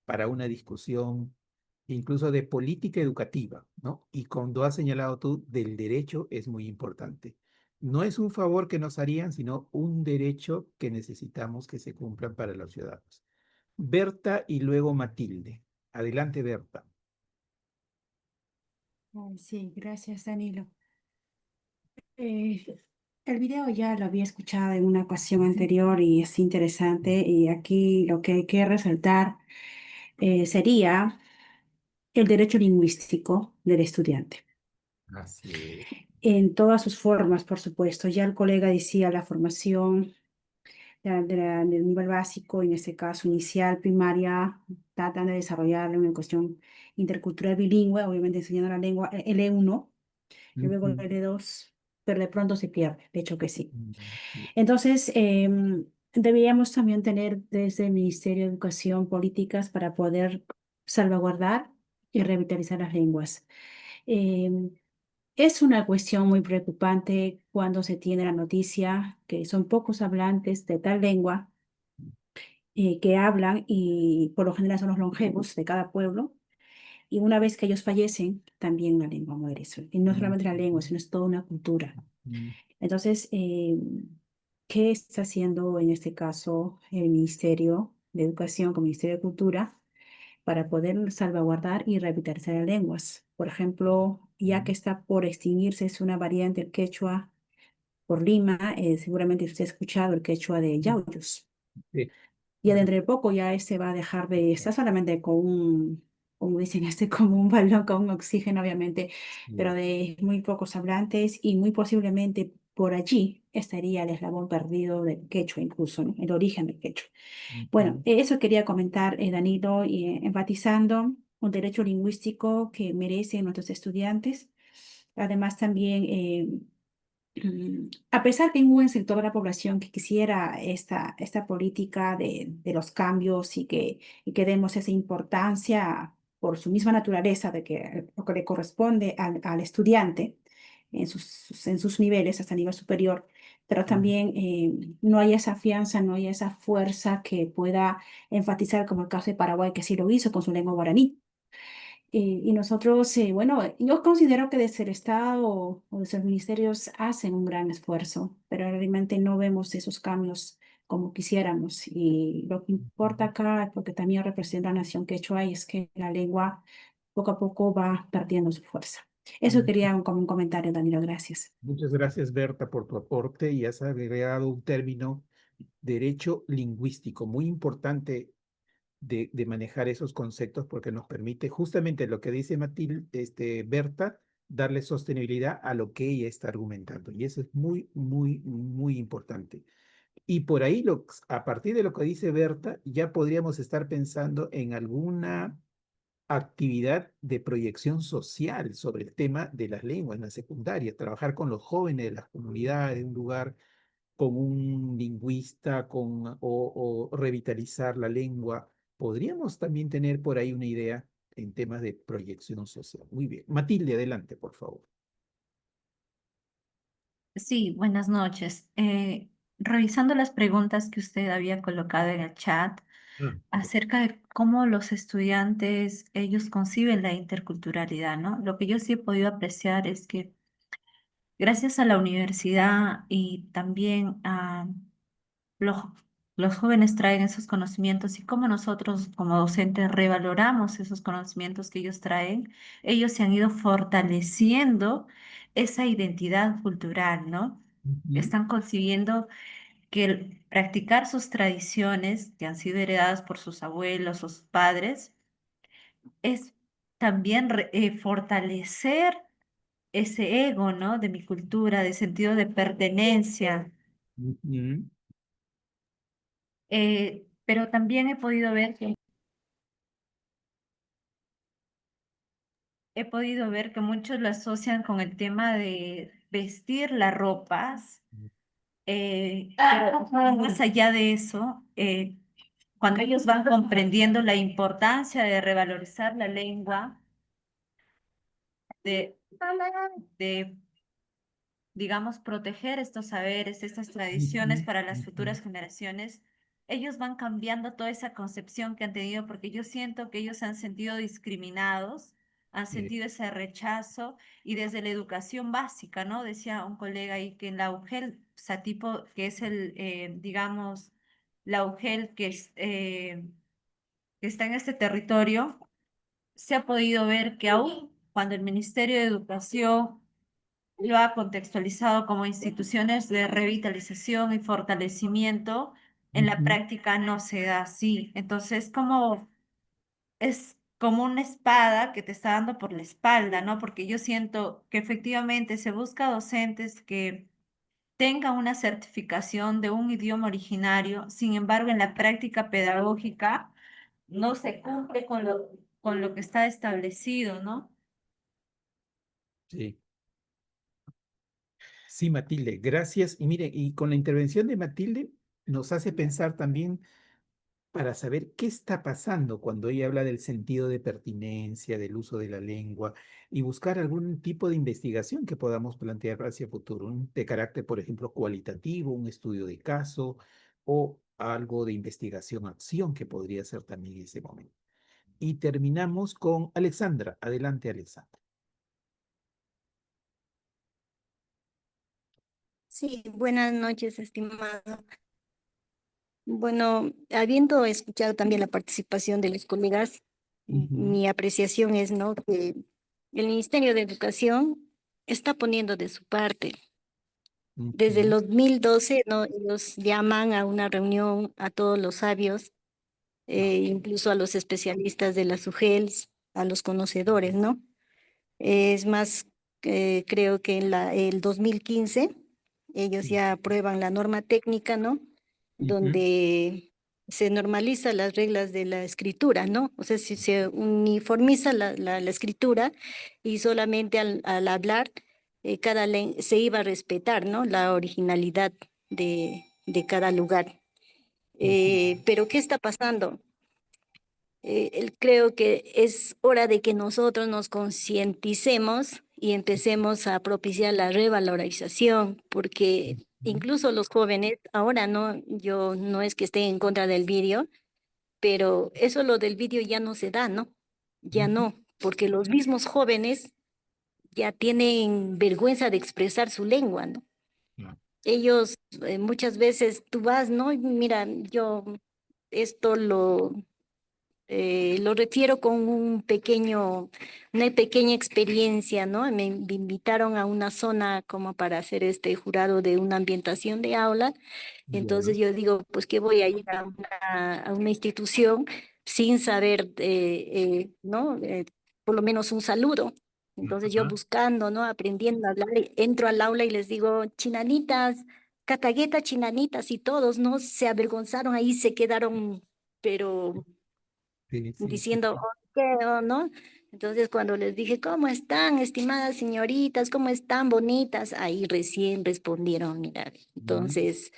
para una discusión incluso de política educativa, ¿no? Y cuando has señalado tú del derecho es muy importante. No es un favor que nos harían, sino un derecho que necesitamos que se cumplan para los ciudadanos. Berta y luego Matilde. Adelante, Berta. Ay, sí, gracias, Danilo. Eh, el video ya lo había escuchado en una ocasión anterior y es interesante. Y aquí lo que hay que resaltar sería el derecho lingüístico del estudiante. Así es. En todas sus formas, por supuesto. Ya el colega decía la formación del nivel básico, en este caso inicial, primaria, tratan de desarrollar una cuestión intercultural bilingüe, obviamente enseñando la lengua L1 y luego el Ujú, L2, pero de pronto se pierde, de hecho que sí. ujú, Entonces, deberíamos también tener desde el Ministerio de Educación políticas para poder salvaguardar y revitalizar las lenguas. Em, es una cuestión muy preocupante cuando se tiene la noticia que son pocos hablantes de tal lengua que hablan y por lo general son los longevos de cada pueblo. Y una vez que ellos fallecen, también la lengua muere. Y no solamente la lengua, sino es toda una cultura. ujú, Entonces, ¿qué está haciendo en este caso el Ministerio de Educación con el Ministerio de Cultura para poder salvaguardar y revitalizar las lenguas? Por ejemplo, ya que está por extinguirse, es una variante del quechua por Lima, seguramente usted ha escuchado el quechua de ujú. Yauyos. Sí, Y dentro de poco ya este va a dejar de estar solamente con un, como dicen, como un balón con un oxígeno, obviamente, pero sí. de muy pocos hablantes y muy posiblemente por allí estaría el eslabón perdido del quechua incluso, ¿no? El origen del quechua. Bueno, eso quería comentar, Danilo, y enfatizando un derecho lingüístico que merecen nuestros estudiantes. Además, también, a pesar que hay un buen sector de la población que quisiera esta política de los cambios y que demos esa importancia por su misma naturaleza de que lo que le corresponde al estudiante en sus niveles, hasta nivel superior, pero también no hay esa fianza, no hay esa fuerza que pueda enfatizar, como el caso de Paraguay, que sí lo hizo con su lengua guaraní. Y nosotros, bueno, yo considero que desde el Estado o desde los ministerios hacen un gran esfuerzo, pero realmente no vemos esos cambios como quisiéramos. Y lo que importa acá, porque también representa la nación quechua, y es que la lengua poco a poco va perdiendo su fuerza. Eso quería como un comentario, Danilo, gracias. Muchas gracias, Berta, por tu aporte, y has agregado un término, derecho lingüístico, muy importante de manejar esos conceptos, porque nos permite justamente lo que dice Berta, darle sostenibilidad a lo que ella está argumentando. Y eso es muy, muy, muy importante. Y por ahí, a partir de lo que dice Berta, ya podríamos estar pensando en alguna actividad de proyección social sobre el tema de las lenguas en la secundaria, trabajar con los jóvenes de las comunidades, de un lugar con un lingüista, o revitalizar la lengua. Podríamos también tener por ahí una idea en temas de proyección social. Muy bien. Matilde, adelante, por favor. Sí, buenas noches. Revisando las preguntas que usted había colocado en el chat acerca de cómo los estudiantes, ellos conciben la interculturalidad, ¿no? Lo que yo sí he podido apreciar es que gracias a la universidad y también a los, los jóvenes traen esos conocimientos y cómo nosotros como docentes revaloramos esos conocimientos que ellos traen, ellos se han ido fortaleciendo esa identidad cultural, ¿no? Están concibiendo que el practicar sus tradiciones que han sido heredadas por sus abuelos o sus padres es también fortalecer ese ego, ¿no? De mi cultura, de sentido de pertenencia. Ujú. Pero también he podido ver que muchos lo asocian con el tema de vestir las ropas, pero más allá de eso, cuando ellos van comprendiendo la importancia de revalorizar la lengua, de, de digamos, proteger estos saberes, estas tradiciones para las futuras generaciones, ellos van cambiando toda esa concepción que han tenido, porque yo siento que ellos se han sentido discriminados, han sentido ese rechazo, y desde la educación básica, ¿no? Decía un colega ahí que en la UGEL, o sea, tipo, que es digamos, la UGEL que está en este territorio, se ha podido ver que aún cuando el Ministerio de Educación lo ha contextualizado como instituciones de revitalización y fortalecimiento, en la práctica no se da así. Entonces, es como una espada que te está dando por la espalda, ¿no? Porque yo siento que efectivamente se busca docentes que tengan una certificación de un idioma originario, sin embargo, en la práctica pedagógica no se cumple con lo que está establecido, ¿no? Sí. Sí, Matilde, gracias. Y mire, y con la intervención de Matilde nos hace pensar también para saber qué está pasando cuando ella habla del sentido de pertinencia, del uso de la lengua, y buscar algún tipo de investigación que podamos plantear hacia el futuro, de carácter, por ejemplo, cualitativo, un estudio de caso o algo de investigación-acción que podría ser también en ese momento. Y terminamos con Alexandra. Adelante, Alexandra. Sí, buenas noches, estimado. Bueno, habiendo escuchado también la participación de los colegas, mi apreciación es, ¿no?, que el Ministerio de Educación está poniendo de su parte. Desde el 2012, ¿no?, ellos llaman a una reunión a todos los sabios, incluso a los especialistas de las UGELs, a los conocedores, ¿no? Es más, creo que en el 2015 Ellos ya aprueban la norma técnica, ¿no? Donde se normaliza las reglas de la escritura, ¿no? O sea, si se uniformiza la escritura y solamente al hablar, se iba a respetar, ¿no? La originalidad de cada lugar. Pero ¿qué está pasando? Creo que es hora de que nosotros nos concienticemos y empecemos a propiciar la revalorización, porque incluso los jóvenes, ahora no, yo no es que esté en contra del vídeo, pero eso lo del vídeo ya no se da, ¿no? Ya no, porque los mismos jóvenes ya tienen vergüenza de expresar su lengua, ¿no? Ellos muchas veces tú vas, ¿no? Y mira, yo esto lo refiero con una pequeña experiencia, ¿no? Me invitaron a una zona como para hacer este jurado de una ambientación de aula. Entonces yo digo, pues que voy a ir a una institución sin saber, ¿no? Por lo menos un saludo. Entonces yo buscando, ¿no? Aprendiendo a hablar, entro al aula y les digo, chinanitas, catagueta, chinanitas, y todos, ¿no? Se avergonzaron, ahí se quedaron, pero diciendo, "Oh, ¿qué? Oh, ¿no? Entonces cuando les dije, ¿cómo están, estimadas señoritas? ¿Cómo están, bonitas? Ahí recién respondieron, mira. Entonces,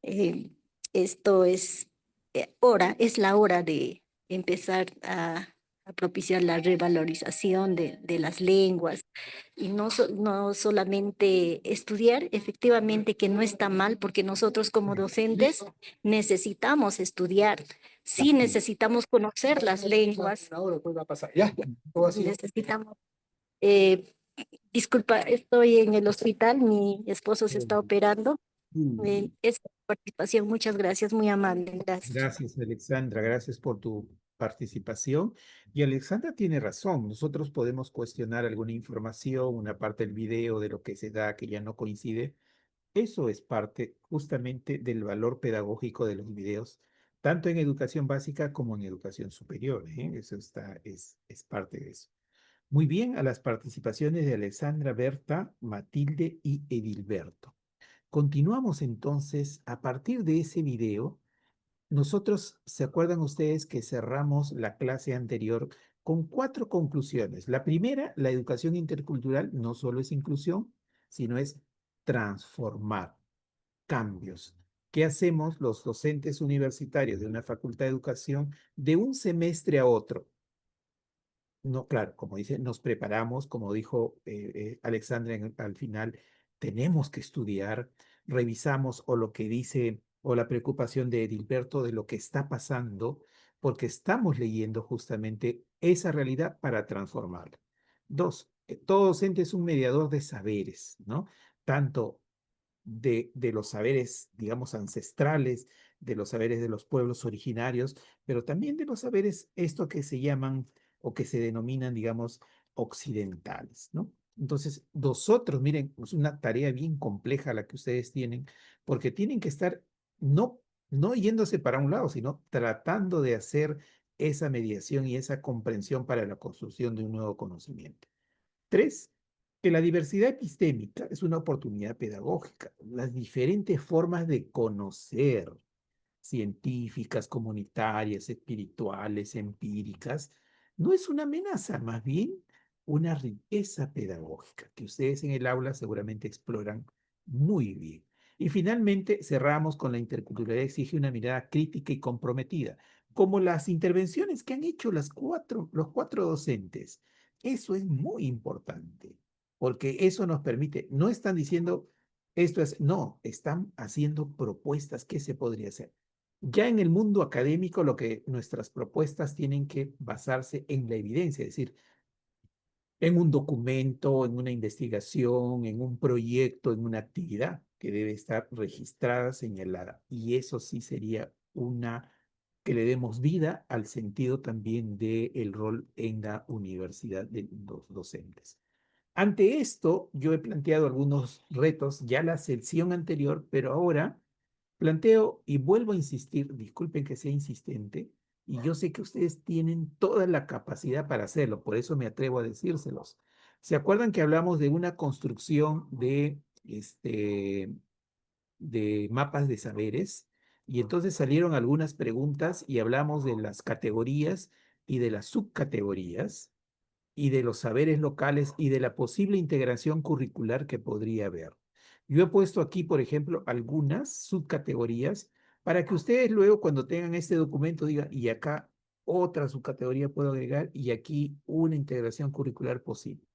eh, esto es es la hora de empezar a propiciar la revalorización de las lenguas y no solamente estudiar, efectivamente que no está mal, porque nosotros como docentes necesitamos estudiar, sí necesitamos conocer las lenguas, necesitamos eh, disculpa, estoy en el hospital, mi esposo se está operando. Es participación, muchas gracias, muy amable, gracias. Gracias, Alexandra, gracias por tu participación. Y Alexandra tiene razón, nosotros podemos cuestionar alguna información, una parte del video de lo que se da que ya no coincide. Eso es parte justamente del valor pedagógico de los videos, tanto en educación básica como en educación superior, ¿eh? Eso es parte de eso. Muy bien, a las participaciones de Alexandra, Berta, Matilde y Edilberto. Continuamos entonces, a partir de ese video, nosotros, ¿se acuerdan ustedes que cerramos la clase anterior con 4 conclusiones? La primera, la educación intercultural no solo es inclusión, sino es transformar, cambios. ¿Qué hacemos los docentes universitarios de una facultad de educación de un semestre a otro? No, claro, como dice, nos preparamos, como dijo Alexandra al final, tenemos que estudiar, revisamos o lo que dice o la preocupación de Edilberto de lo que está pasando, porque estamos leyendo justamente esa realidad para transformarla. 2, todo docente es un mediador de saberes, ¿no? Tanto de los saberes, digamos, ancestrales, de los saberes de los pueblos originarios, pero también de los saberes, esto que se llaman o que se denominan, digamos, occidentales, ¿no? Entonces, nosotros, miren, es una tarea bien compleja la que ustedes tienen, porque tienen que estar no yéndose para un lado, sino tratando de hacer esa mediación y esa comprensión para la construcción de un nuevo conocimiento. 3, que la diversidad epistémica es una oportunidad pedagógica. Las diferentes formas de conocer, científicas, comunitarias, espirituales, empíricas, no es una amenaza, más bien una riqueza pedagógica que ustedes en el aula seguramente exploran muy bien. Y finalmente cerramos con la interculturalidad exige una mirada crítica y comprometida, como las intervenciones que han hecho los 4 docentes. Eso es muy importante, porque eso nos permite, no están diciendo esto es, no, están haciendo propuestas, ¿qué se podría hacer? Ya en el mundo académico, lo que nuestras propuestas tienen que basarse en la evidencia, es decir, en un documento, en una investigación, en un proyecto, en una actividad que debe estar registrada, señalada. Y eso sí sería que le demos vida al sentido también del rol en la universidad de los docentes. Ante esto, yo he planteado algunos retos, ya la sección anterior, pero ahora planteo y vuelvo a insistir, disculpen que sea insistente, y yo sé que ustedes tienen toda la capacidad para hacerlo, por eso me atrevo a decírselos. ¿Se acuerdan que hablamos de una construcción de de mapas de saberes, y entonces salieron algunas preguntas y hablamos de las categorías y de las subcategorías y de los saberes locales y de la posible integración curricular que podría haber. Yo he puesto aquí, por ejemplo, algunas subcategorías para que ustedes luego, cuando tengan este documento, digan, y acá otra subcategoría puedo agregar y aquí una integración curricular posible.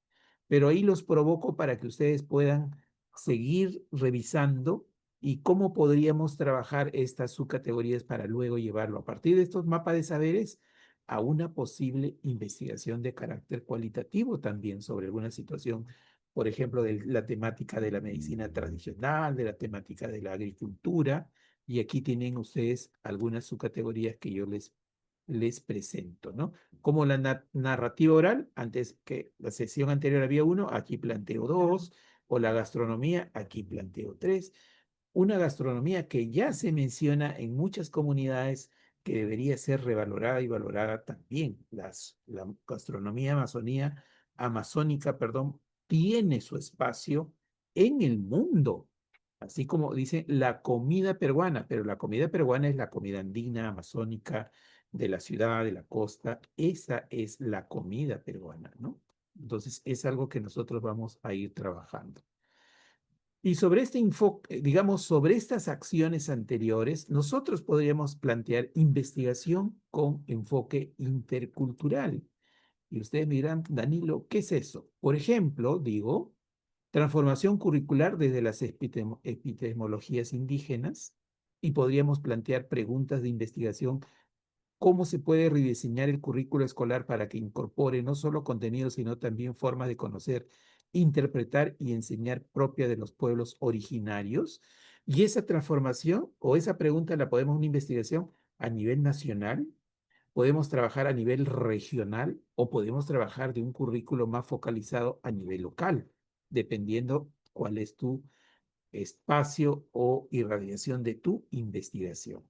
Pero ahí los provoco para que ustedes puedan seguir revisando y cómo podríamos trabajar estas subcategorías para luego llevarlo a partir de estos mapas de saberes a una posible investigación de carácter cualitativo también sobre alguna situación, por ejemplo, de la temática de la medicina tradicional, de la temática de la agricultura, y aquí tienen ustedes algunas subcategorías que yo les presento, ¿no? Como la narrativa oral, antes que la sesión anterior había uno, aquí planteo dos, o la gastronomía, aquí planteo tres. Una gastronomía que ya se menciona en muchas comunidades que debería ser revalorada y valorada también. La gastronomía amazónica, perdón, tiene su espacio en el mundo. Así como dice la comida peruana, pero la comida peruana es la comida andina, amazónica, de la ciudad, de la costa. Esa es la comida peruana, ¿no? Entonces es algo que nosotros vamos a ir trabajando. Y sobre este enfoque, digamos, sobre estas acciones anteriores, nosotros podríamos plantear investigación con enfoque intercultural. Y ustedes me dirán, Danilo, ¿qué es eso? Por ejemplo, digo, transformación curricular desde las epistemologías indígenas, y podríamos plantear preguntas de investigación. ¿Cómo se puede rediseñar el currículo escolar para que incorpore no solo contenidos, sino también formas de conocer, interpretar y enseñar propia de los pueblos originarios? Y esa transformación o esa pregunta la podemos una investigación a nivel nacional, podemos trabajar a nivel regional o podemos trabajar de un currículo más focalizado a nivel local, dependiendo cuál es tu espacio o irradiación de tu investigación.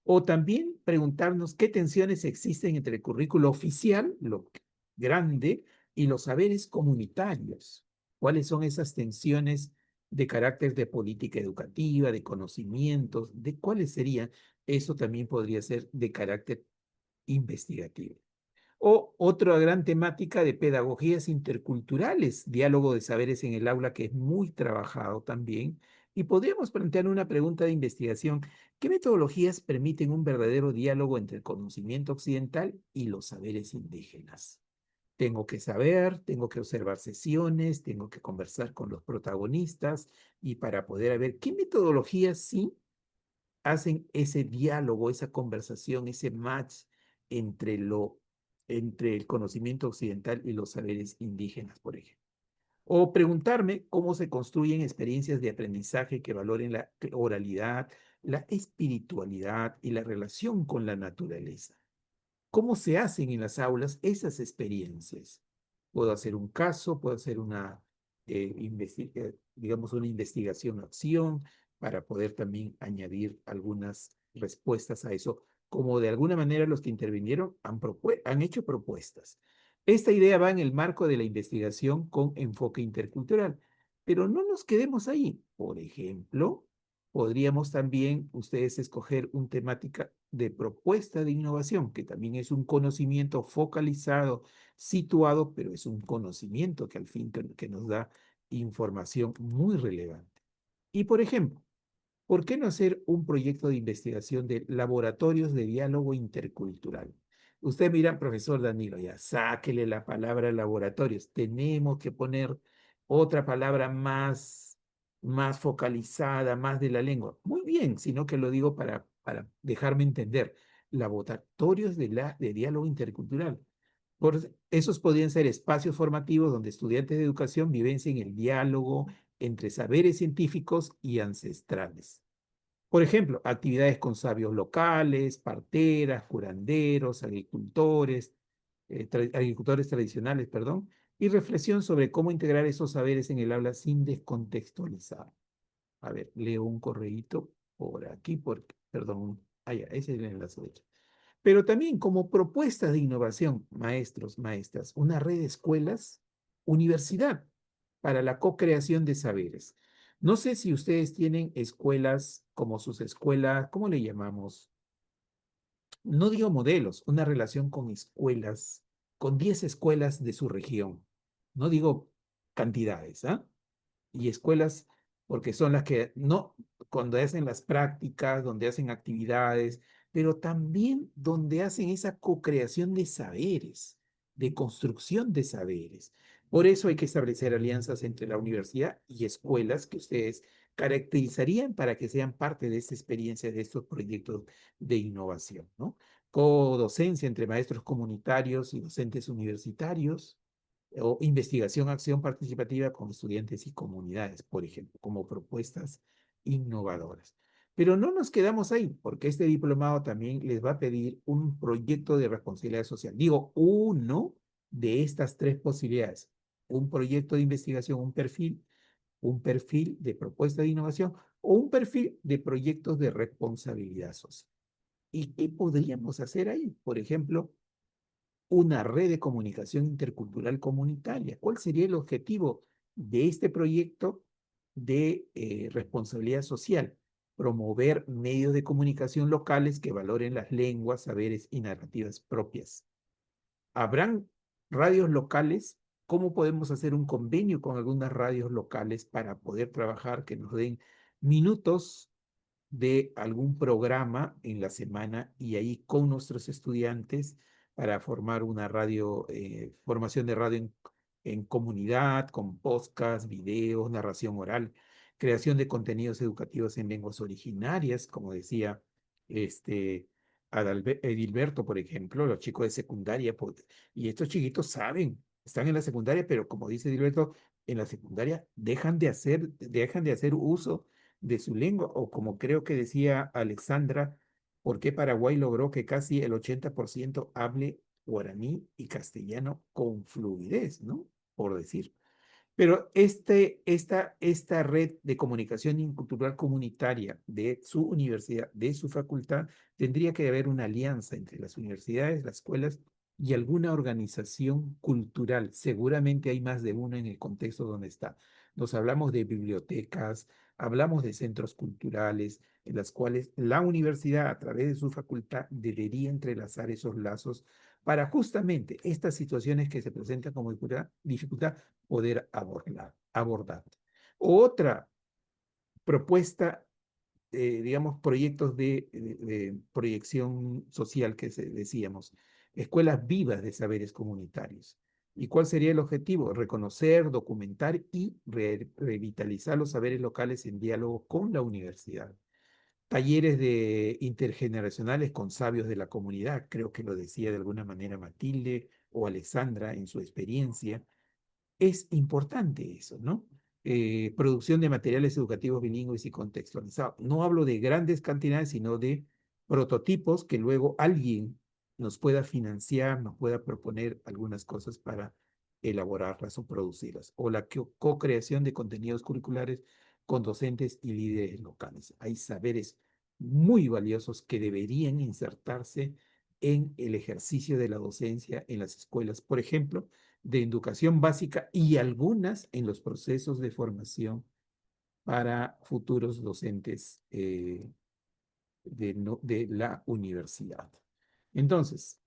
O también preguntarnos qué tensiones existen entre el currículo oficial, lo grande, y los saberes comunitarios. ¿Cuáles son esas tensiones de carácter de política educativa, de conocimientos, de cuáles serían? Eso también podría ser de carácter investigativo. O otra gran temática de pedagogías interculturales, diálogo de saberes en el aula, que es muy trabajado también. Y podríamos plantear una pregunta de investigación: ¿qué metodologías permiten un verdadero diálogo entre el conocimiento occidental y los saberes indígenas? Tengo que saber, tengo que observar sesiones, tengo que conversar con los protagonistas, y para poder ver qué metodologías sí hacen ese diálogo, esa conversación, ese match entre entre el conocimiento occidental y los saberes indígenas, por ejemplo. O preguntarme cómo se construyen experiencias de aprendizaje que valoren la oralidad, la espiritualidad y la relación con la naturaleza. ¿Cómo se hacen en las aulas esas experiencias? Puedo hacer un caso, puedo hacer digamos, una investigación-acción para poder también añadir algunas respuestas a eso, como de alguna manera los que intervinieron han hecho propuestas. Esta idea va en el marco de la investigación con enfoque intercultural, pero no nos quedemos ahí. Por ejemplo, podríamos también ustedes escoger una temática de propuesta de innovación, que también es un conocimiento focalizado, situado, pero es un conocimiento que al fin que nos da información muy relevante. Y por ejemplo, ¿por qué no hacer un proyecto de investigación de laboratorios de diálogo intercultural? Usted mira, profesor Danilo, ya sáquele la palabra laboratorios. Tenemos que poner otra palabra más focalizada, más de la lengua. Muy bien, sino que lo digo para dejarme entender. Laboratorios de diálogo intercultural. Esos podrían ser espacios formativos donde estudiantes de educación vivencien el diálogo entre saberes científicos y ancestrales. Por ejemplo, actividades con sabios locales, parteras, curanderos, agricultores tradicionales, perdón, y reflexión sobre cómo integrar esos saberes en el aula sin descontextualizar. A ver, leo un correíto por aquí, perdón, ese es el enlace de hecho. Pero también como propuestas de innovación, maestros, maestras, una red de escuelas, universidad, para la co-creación de saberes. No sé si ustedes tienen escuelas como sus escuelas, ¿cómo le llamamos? No digo modelos, una relación con escuelas, con 10 escuelas de su región. No digo cantidades, ¿ah? Y escuelas, porque son las que no, cuando hacen las prácticas, donde hacen actividades, pero también donde hacen esa co-creación de saberes, de construcción de saberes. Por eso hay que establecer alianzas entre la universidad y escuelas que ustedes caracterizarían para que sean parte de esta experiencia, de estos proyectos de innovación, ¿no? Codocencia entre maestros comunitarios y docentes universitarios, o investigación, acción participativa con estudiantes y comunidades, por ejemplo, como propuestas innovadoras. Pero no nos quedamos ahí, porque este diplomado también les va a pedir un proyecto de responsabilidad social. Digo, uno de estas tres posibilidades. Un proyecto de investigación, un perfil de propuesta de innovación o un perfil de proyectos de responsabilidad social. ¿Y qué podríamos hacer ahí? Por ejemplo, una red de comunicación intercultural comunitaria. ¿Cuál sería el objetivo de este proyecto de responsabilidad social? Promover medios de comunicación locales que valoren las lenguas, saberes y narrativas propias. ¿Habrán radios locales? ¿Cómo podemos hacer un convenio con algunas radios locales para poder trabajar, que nos den minutos de algún programa en la semana y ahí con nuestros estudiantes para formar una radio, formación de radio en comunidad, con podcast, videos, narración oral, creación de contenidos educativos en lenguas originarias, como decía este Edilberto, por ejemplo, los chicos de secundaria, y estos chiquitos saben, están en la secundaria, pero como dice Edilberto, en la secundaria dejan de hacer uso de su lengua, o como creo que decía Alexandra, ¿por qué Paraguay logró que casi el 80% hable guaraní y castellano con fluidez, ¿no? Por decir. Pero esta red de comunicación intercultural comunitaria de su universidad, de su facultad, tendría que haber una alianza entre las universidades, las escuelas y alguna organización cultural. Seguramente hay más de una en el contexto donde está. Nos hablamos de bibliotecas, hablamos de centros culturales, en las cuales la universidad, a través de su facultad, debería entrelazar esos lazos para justamente estas situaciones que se presentan como dificultad poder abordar. Otra propuesta, digamos, proyectos de proyección social que decíamos, escuelas vivas de saberes comunitarios. ¿Y cuál sería el objetivo? Reconocer, documentar y revitalizar los saberes locales en diálogo con la universidad. Talleres intergeneracionales con sabios de la comunidad, creo que lo decía de alguna manera Matilde o Alexandra en su experiencia. Es importante eso, ¿no? Producción de materiales educativos bilingües y contextualizados. No hablo de grandes cantidades, sino de prototipos que luego alguien nos pueda financiar, nos pueda proponer algunas cosas para elaborarlas o producirlas. O la co-creación de contenidos curriculares con docentes y líderes locales. Hay saberes muy valiosos que deberían insertarse en el ejercicio de la docencia en las escuelas. Por ejemplo, de educación básica y algunas en los procesos de formación para futuros docentes de la universidad. Entonces,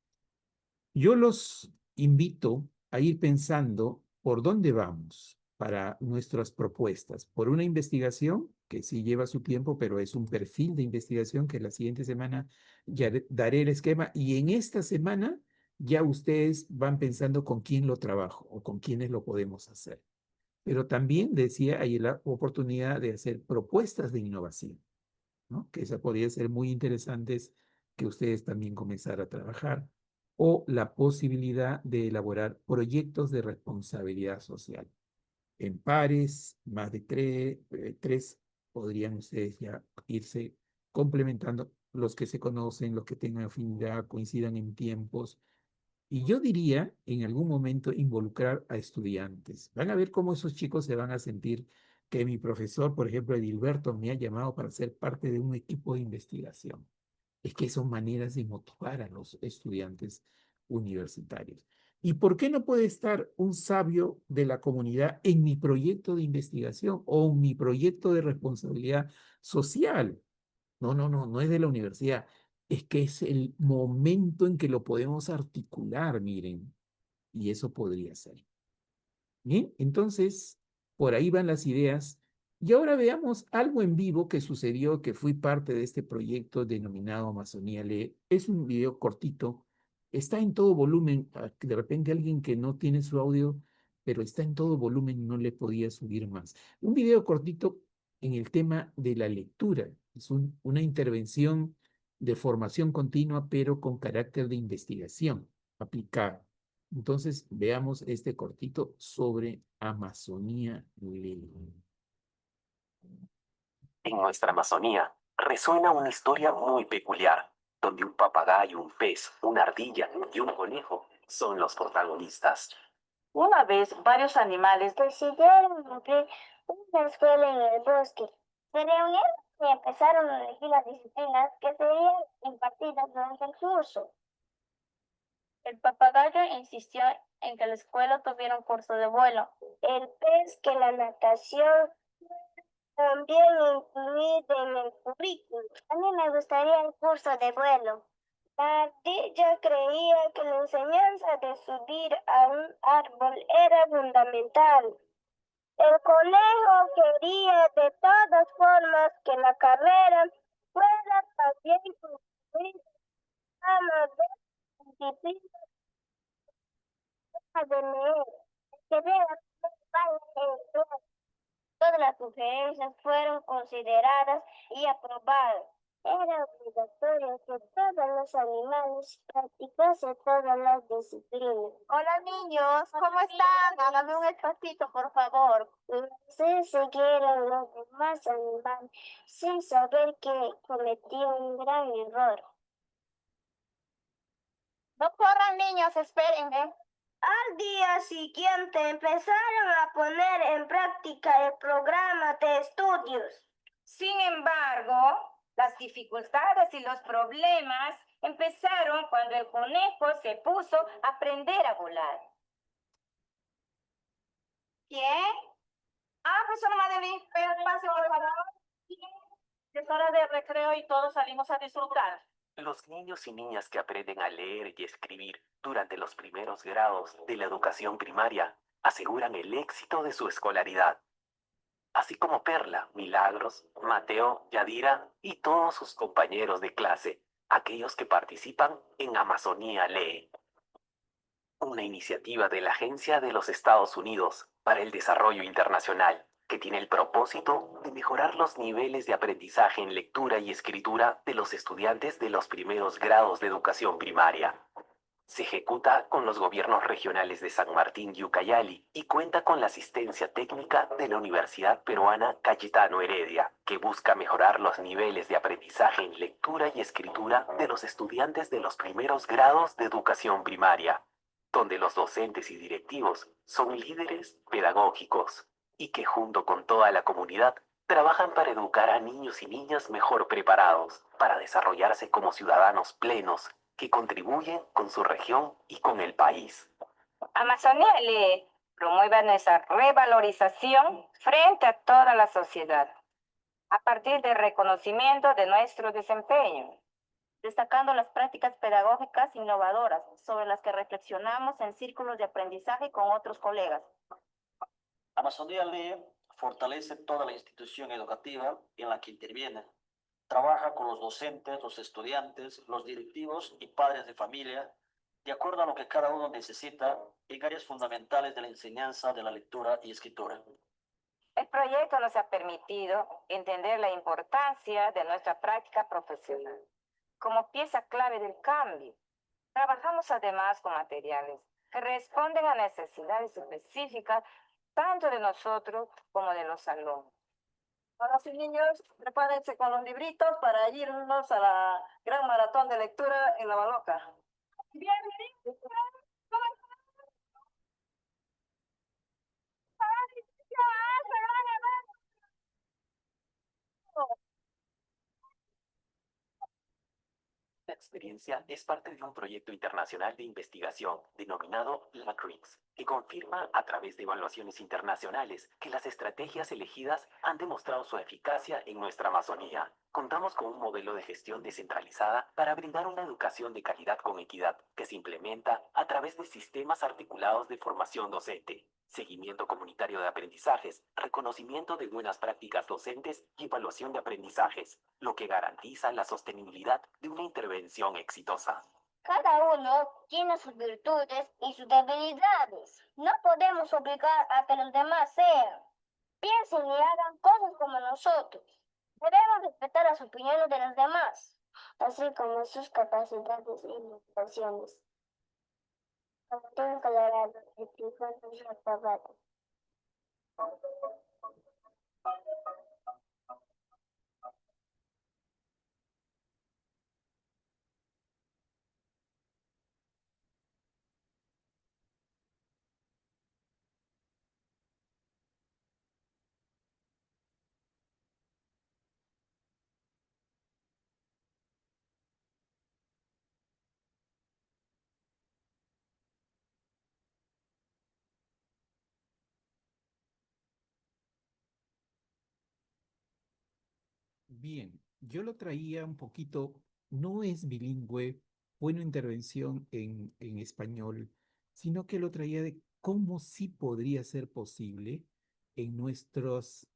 yo los invito a ir pensando por dónde vamos para nuestras propuestas. Por una investigación que sí lleva su tiempo, pero es un perfil de investigación que la siguiente semana ya daré el esquema, y en esta semana ya ustedes van pensando con quién lo trabajo o con quiénes lo podemos hacer. Pero también decía, hay la oportunidad de hacer propuestas de innovación, ¿no? Que esa podría ser muy interesantes que ustedes también comenzaran a trabajar, o la posibilidad de elaborar proyectos de responsabilidad social. En pares, más de tres, podrían ustedes ya irse complementando, los que se conocen, los que tengan afinidad, coincidan en tiempos. Y yo diría, en algún momento, involucrar a estudiantes. Van a ver cómo esos chicos se van a sentir que mi profesor, por ejemplo, Edilberto, me ha llamado para ser parte de un equipo de investigación. Es que son maneras de motivar a los estudiantes universitarios. ¿Y por qué no puede estar un sabio de la comunidad en mi proyecto de investigación o en mi proyecto de responsabilidad social? No es de la universidad. Es que es el momento en que lo podemos articular, miren. Y eso podría ser. Bien, entonces, por ahí van las ideas. Y ahora veamos algo en vivo que sucedió, que fui parte de este proyecto denominado Amazonía Lee. Es un video cortito, está en todo volumen. De repente alguien que no tiene su audio, pero está en todo volumen, no le podía subir más. Un video cortito en el tema de la lectura. Es una intervención de formación continua, pero con carácter de investigación aplicada. Entonces, veamos este cortito sobre Amazonía Lee. En nuestra Amazonía resuena una historia muy peculiar, donde un papagayo, un pez, una ardilla y un conejo son los protagonistas. Una vez, varios animales decidieron abrir una escuela en el bosque. Se reunieron y empezaron a elegir las disciplinas que serían impartidas durante el curso. El papagayo insistió en que la escuela tuviera un curso de vuelo. El pez que la natación también incluida en el currículum. A mí me gustaría el curso de vuelo. La ardilla creía que la enseñanza de subir a un árbol era fundamental. El conejo quería de todas formas que la carrera fuera también concluir a de disciplina de leer, que vea todas las sugerencias fueron consideradas y aprobadas. Era obligatorio que todos los animales practicasen todas las disciplinas. Hola niños, ¿cómo están? Háganme un espacito, por favor. Se siguieron los demás animales sin saber que cometí un gran error. No corran niños, espérenme. Al día siguiente empezaron a poner en práctica el programa de estudios. Sin embargo, las dificultades y los problemas empezaron cuando el conejo se puso a aprender a volar. ¿Qué? Profesora Madeline, pase por favor. Es hora de recreo y todos salimos a disfrutar. Los niños y niñas que aprenden a leer y escribir durante los primeros grados de la educación primaria aseguran el éxito de su escolaridad. Así como Perla, Milagros, Mateo, Yadira y todos sus compañeros de clase, aquellos que participan en Amazonía Lee. Una iniciativa de la Agencia de los Estados Unidos para el Desarrollo Internacional, que tiene el propósito de mejorar los niveles de aprendizaje en lectura y escritura de los estudiantes de los primeros grados de educación primaria. Se ejecuta con los gobiernos regionales de San Martín y Ucayali y cuenta con la asistencia técnica de la Universidad Peruana Cayetano Heredia, que busca mejorar los niveles de aprendizaje en lectura y escritura de los estudiantes de los primeros grados de educación primaria, donde los docentes y directivos son líderes pedagógicos y que junto con toda la comunidad trabajan para educar a niños y niñas mejor preparados para desarrollarse como ciudadanos plenos que contribuyen con su región y con el país. Amazonía Lee promueve nuestra revalorización frente a toda la sociedad, a partir del reconocimiento de nuestro desempeño, destacando las prácticas pedagógicas innovadoras sobre las que reflexionamos en círculos de aprendizaje con otros colegas. Amazonía Lee fortalece toda la institución educativa en la que interviene. Trabaja con los docentes, los estudiantes, los directivos y padres de familia, de acuerdo a lo que cada uno necesita en áreas fundamentales de la enseñanza de la lectura y escritura. El proyecto nos ha permitido entender la importancia de nuestra práctica profesional como pieza clave del cambio. Trabajamos además con materiales que responden a necesidades específicas tanto de nosotros como de los alumnos. Ahora sí, niños, prepárense con los libritos para irnos a la gran maratón de lectura en La Baloca. Bienvenidos. experiencia es parte de un proyecto internacional de investigación denominado LACRIX, que confirma a través de evaluaciones internacionales que las estrategias elegidas han demostrado su eficacia en nuestra Amazonía. Contamos con un modelo de gestión descentralizada para brindar una educación de calidad con equidad que se implementa a través de sistemas articulados de formación docente, seguimiento comunitario de aprendizajes, reconocimiento de buenas prácticas docentes y evaluación de aprendizajes, lo que garantiza la sostenibilidad de una intervención exitosa. Cada uno tiene sus virtudes y sus debilidades. No podemos obligar a que los demás sean. Piensen y hagan cosas como nosotros. Debemos respetar las opiniones de los demás, así como sus capacidades y limitaciones. Antonio Colorado, el Tribunal de Zapata. Bien, yo lo traía un poquito, no es bilingüe, buena intervención en español, sino que lo traía de cómo sí podría ser posible en nuestros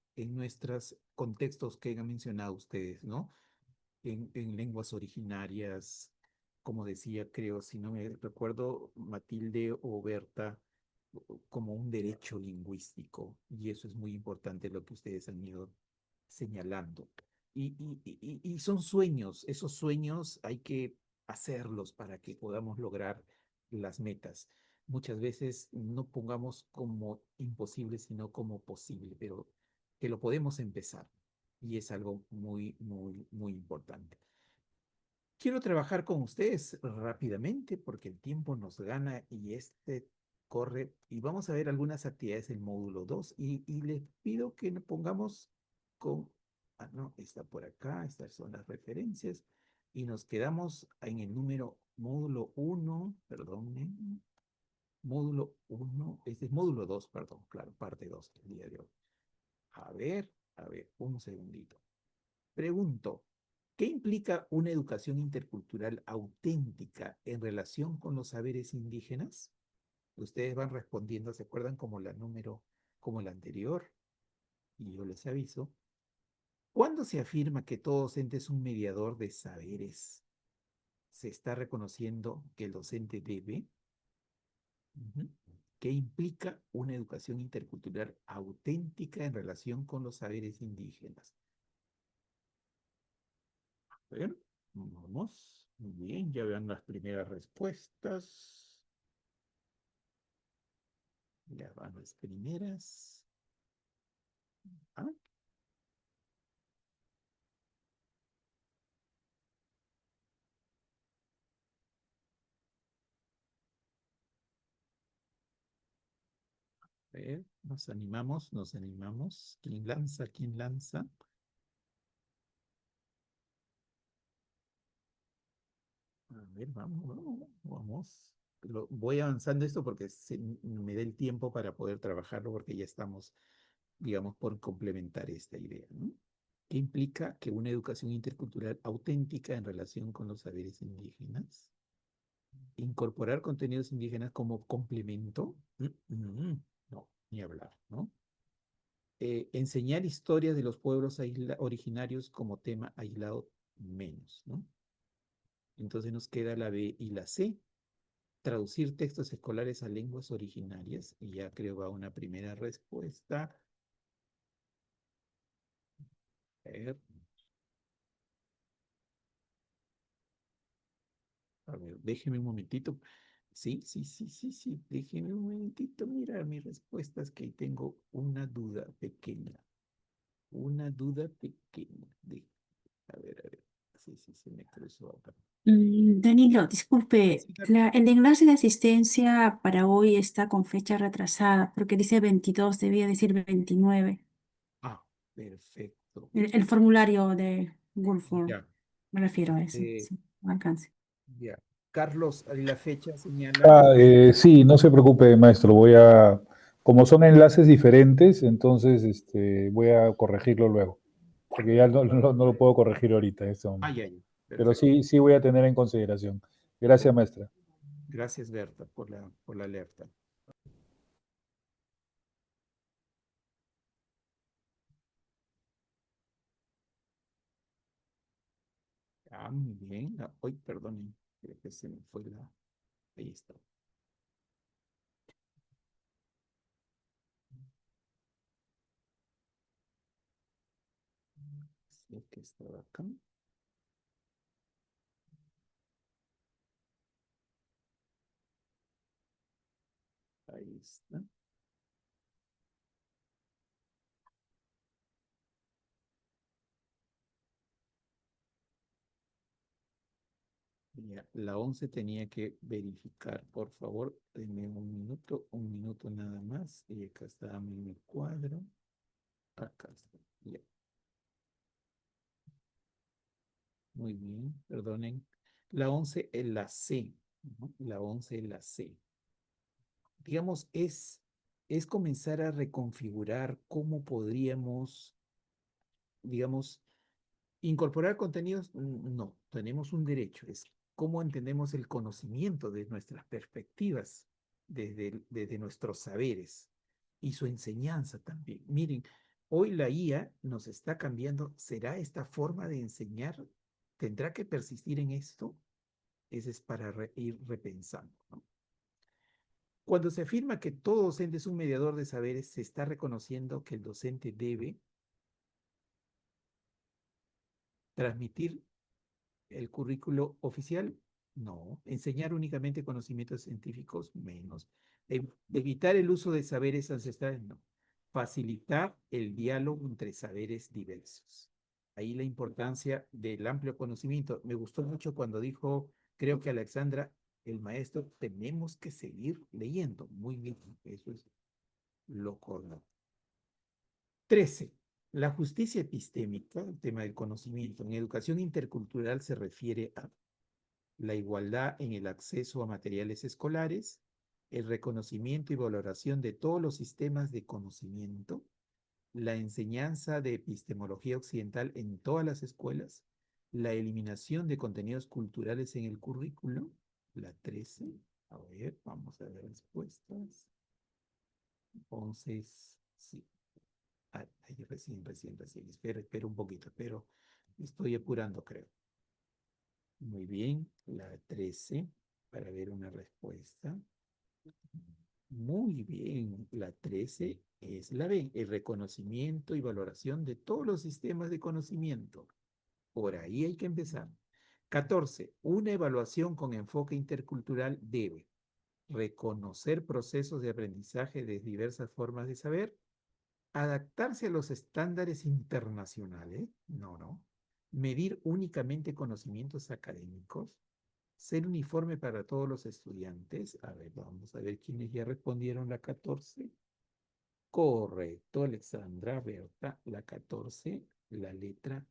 contextos que han mencionado ustedes, ¿no? En lenguas originarias, como decía, creo, si no me recuerdo, Matilde o Berta, como un derecho lingüístico, y eso es muy importante lo que ustedes han ido señalando. Y son sueños, esos sueños hay que hacerlos para que podamos lograr las metas. Muchas veces no pongamos como imposible, sino como posible, pero que lo podemos empezar. Y es algo muy, muy, muy importante. Quiero trabajar con ustedes rápidamente porque el tiempo nos gana y corre. Y vamos a ver algunas actividades del módulo 2 y les pido que nos pongamos con... Ah, no, está por acá, estas son las referencias. Y nos quedamos en el número módulo 1, perdón, módulo 1, este es módulo 2, perdón, claro, parte 2 el día de hoy. A ver, un segundito. Pregunto, ¿qué implica una educación intercultural auténtica en relación con los saberes indígenas? Ustedes van respondiendo, ¿se acuerdan como como la anterior? Y yo les aviso. ¿Cuándo se afirma que todo docente es un mediador de saberes? ¿Se está reconociendo que el docente debe? ¿Qué implica una educación intercultural auténtica en relación con los saberes indígenas? A ver, vamos. Muy bien, ya vean las primeras respuestas. Ya van las primeras. Ah. A ver, nos animamos, nos animamos. ¿Quién lanza? ¿Quién lanza? A ver, vamos. Voy avanzando esto porque me dé el tiempo para poder trabajarlo porque ya estamos, digamos, por complementar esta idea, ¿no? ¿Qué implica que una educación intercultural auténtica en relación con los saberes indígenas? Incorporar contenidos indígenas como complemento. No, ni hablar, ¿no? Enseñar historias de los pueblos originarios como tema aislado, menos, ¿no? Entonces nos queda la B y la C. Traducir textos escolares a lenguas originarias. Y ya creo va una primera respuesta. A ver. A ver, déjeme un momentito. Sí. Déjeme un momentito mirar mis respuestas que tengo una duda pequeña. Una duda pequeña. A ver. Sí, se me cruzó acá. Danilo, disculpe, Sí, claro. el enlace de asistencia para hoy está con fecha retrasada porque dice 22, debía decir 29. Ah, perfecto. El formulario de Google Form, Ya. me refiero a eso, Eh, sí, no alcance. Ya. Carlos, la fecha señala. Sí, no se preocupe, maestro. Como son enlaces diferentes, entonces voy a corregirlo luego. Porque ya no lo puedo corregir ahorita en este momento. Ya. Pero Perfecto. sí voy a tener en consideración. Gracias, maestra. Gracias, Berta, por la alerta. Muy bien. Hoy, perdonen, creo que se me fue la. Ahí está. Sí, que estaba acá. Ahí está. Ya, la 11 tenía que verificar, por favor, denme un minuto nada más. Y acá está mi cuadro. Acá está. Ya. Muy bien, perdonen. La 11 es la C, ¿no? La 11 es la C. Digamos, es comenzar a reconfigurar cómo podríamos, digamos, incorporar contenidos. No, tenemos un derecho, es cómo entendemos el conocimiento de nuestras perspectivas, desde nuestros saberes y su enseñanza también. Miren, hoy la IA nos está cambiando. ¿Será esta forma de enseñar? ¿Tendrá que persistir en esto? Ese es para ir repensando, ¿no? Cuando se afirma que todo docente es un mediador de saberes, se está reconociendo que el docente debe transmitir el currículo oficial. No. Enseñar únicamente conocimientos científicos, menos. Evitar el uso de saberes ancestrales, no. Facilitar el diálogo entre saberes diversos. Ahí la importancia del amplio conocimiento. Me gustó mucho cuando dijo, creo que Alexandra, el maestro, tenemos que seguir leyendo. Muy bien, eso es lo correcto. 13. La justicia epistémica, el tema del conocimiento, en educación intercultural se refiere a la igualdad en el acceso a materiales escolares, el reconocimiento y valoración de todos los sistemas de conocimiento, la enseñanza de epistemología occidental en todas las escuelas, la eliminación de contenidos culturales en el currículo, la 13. A ver, vamos a ver respuestas. Entonces, sí. Ahí recién. Espera un poquito, pero estoy apurando, creo. Muy bien, la 13, para ver una respuesta. Muy bien, la 13 es la B, el reconocimiento y valoración de todos los sistemas de conocimiento. Por ahí hay que empezar. 14, una evaluación con enfoque intercultural debe reconocer procesos de aprendizaje de diversas formas de saber, adaptarse a los estándares internacionales, no. Medir únicamente conocimientos académicos, ser uniforme para todos los estudiantes. A ver, vamos a ver quiénes ya respondieron la 14. Correcto, Alexandra, Berta, la 14, la letra.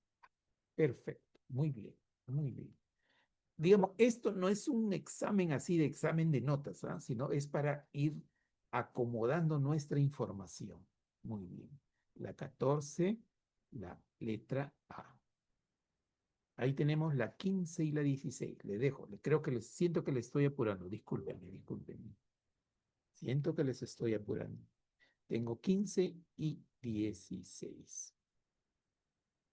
Perfecto, muy bien, muy bien. Digamos, esto no es un examen así de examen de notas, ¿ah? Sino es para ir acomodando nuestra información. Muy bien. La 14, la letra A. Ahí tenemos la 15 y la 16. Le dejo, creo que siento que les estoy apurando. Discúlpenme. Siento que les estoy apurando. Tengo 15 y 16.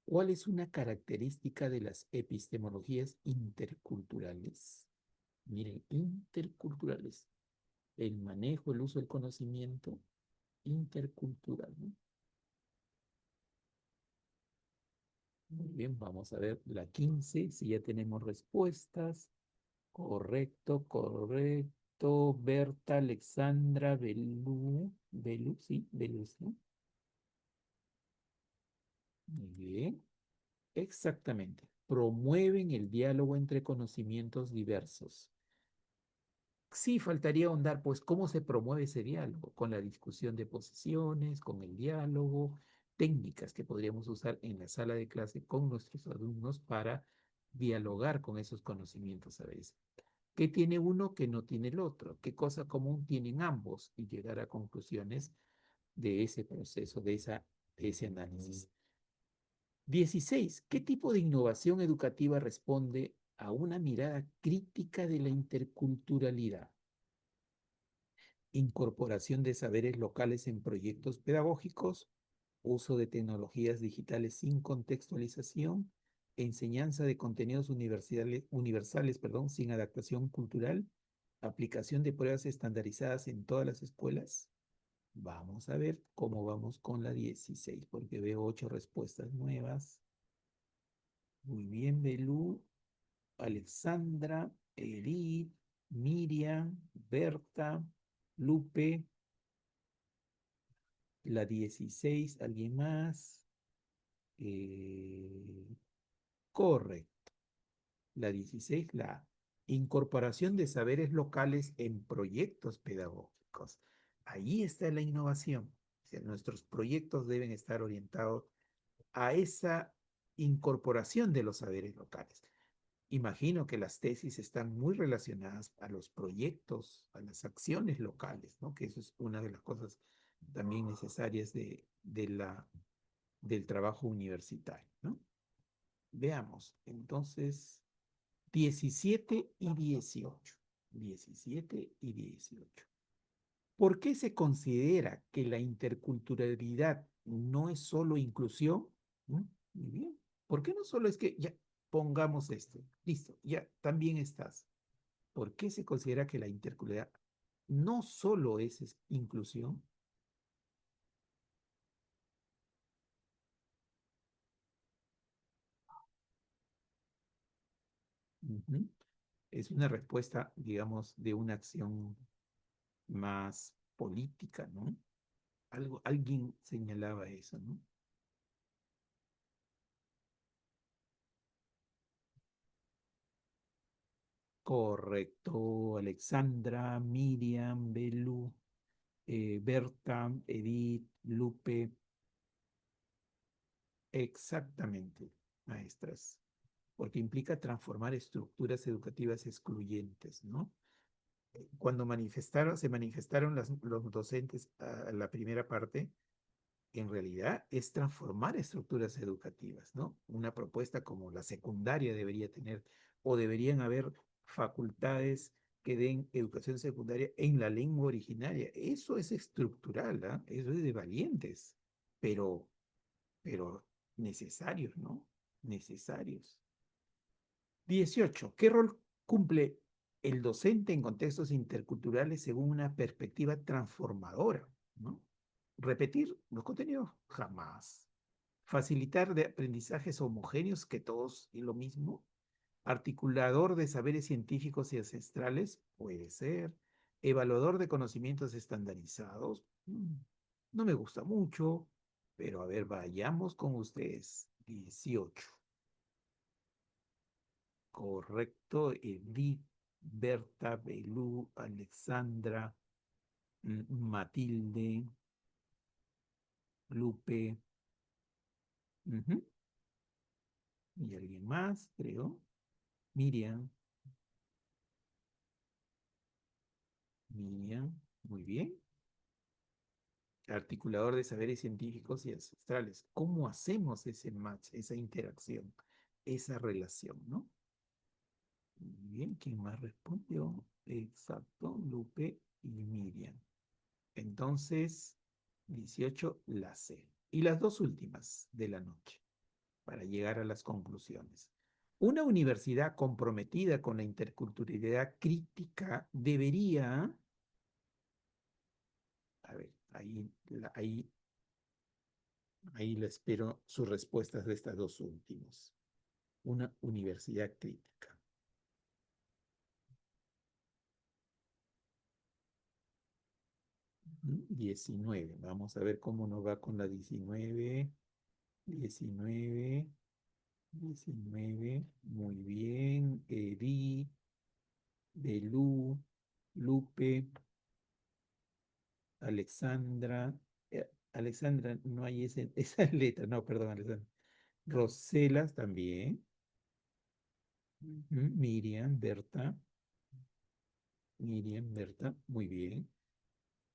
¿Cuál es una característica de las epistemologías interculturales? Miren, interculturales. El manejo, el uso del conocimiento intercultural, ¿no? Muy bien, vamos a ver la 15, si ya tenemos respuestas. Correcto. Berta, Alexandra, sí, ¿no? Muy bien. Exactamente. Promueven el diálogo entre conocimientos diversos. Sí, faltaría ahondar, pues, ¿cómo se promueve ese diálogo? Con la discusión de posiciones, con el diálogo, técnicas que podríamos usar en la sala de clase con nuestros alumnos para dialogar con esos conocimientos a veces. ¿Qué tiene uno que no tiene el otro? ¿Qué cosa común tienen ambos? Y llegar a conclusiones de ese proceso, de ese análisis. 16. ¿Qué tipo de innovación educativa responde a una mirada crítica de la interculturalidad? Incorporación de saberes locales en proyectos pedagógicos, uso de tecnologías digitales sin contextualización, enseñanza de contenidos universales, sin adaptación cultural, aplicación de pruebas estandarizadas en todas las escuelas. Vamos a ver cómo vamos con la 16, porque veo 8 respuestas nuevas. Muy bien, Belú, Alexandra, Edith, Miriam, Berta, Lupe, la 16, ¿alguien más? Correcto. La 16, la incorporación de saberes locales en proyectos pedagógicos. Ahí está la innovación. O sea, nuestros proyectos deben estar orientados a esa incorporación de los saberes locales. Imagino que las tesis están muy relacionadas a los proyectos, a las acciones locales, ¿no? Que eso es una de las cosas también necesarias del trabajo universitario, ¿no? Veamos, entonces, 17 y 18. 17 y 18. ¿Por qué se considera que la interculturalidad no es solo inclusión? ¿Mm? Muy bien. ¿Por qué no solo es que ya pongamos esto? Listo, ya también estás. ¿Por qué se considera que la interculturalidad no solo es inclusión? Ujú. Es una respuesta, digamos, de una acción más política, ¿no? Alguien señalaba eso, ¿no? Correcto, Alexandra, Miriam, Belu, Berta, Edith, Lupe. Exactamente, maestras, porque implica transformar estructuras educativas excluyentes, ¿no? Cuando se manifestaron los docentes a la primera parte, en realidad es transformar estructuras educativas, ¿no? Una propuesta como la secundaria debería tener, o deberían haber facultades que den educación secundaria en la lengua originaria. Eso es estructural, ¿ah? Eso es de valientes, pero, pero necesarios, ¿no? Necesarios. 18. ¿Qué rol cumple el docente en contextos interculturales según una perspectiva transformadora, ¿no? Repetir los contenidos, jamás. Facilitar de aprendizajes homogéneos, que todos y lo mismo. Articulador de saberes científicos y ancestrales, puede ser. Evaluador de conocimientos estandarizados, no me gusta mucho, pero a ver, vayamos con ustedes. 18. Correcto, Edith, Berta, Belú, Alexandra, Matilde, Lupe. Ujú. Y alguien más, creo. Miriam. Miriam, muy bien. Articulador de saberes científicos y ancestrales. ¿Cómo hacemos ese match, esa interacción, esa relación, ¿no? Muy bien, ¿quién más respondió? Exacto, Lupe y Miriam. Entonces, 18, la C. Y las dos últimas de la noche, para llegar a las conclusiones. Una universidad comprometida con la interculturalidad crítica debería, a ver, ahí le espero sus respuestas de estas dos últimos. Una universidad crítica. Ujú, 19. Vamos a ver cómo nos va con la 19. 19. 19. Muy bien. Eri, Belú, Lupe, Alexandra. Alexandra, no hay esa letra. No, perdón, Alexandra. Roselas también. Miriam, Berta, muy bien.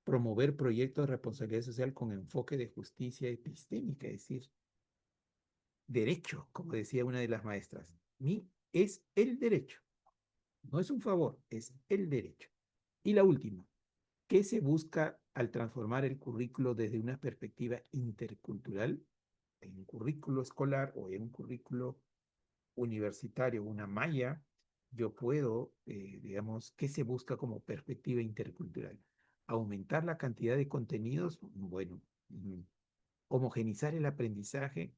Promover proyectos de responsabilidad social con enfoque de justicia epistémica, es decir, derecho, como decía una de las maestras. Es el derecho. No es un favor, es el derecho. Y la última, ¿qué se busca al transformar el currículo desde una perspectiva intercultural? En un currículo escolar o en un currículo universitario, una malla, yo puedo, digamos, ¿qué se busca como perspectiva intercultural? Aumentar la cantidad de contenidos, bueno, homogenizar el aprendizaje,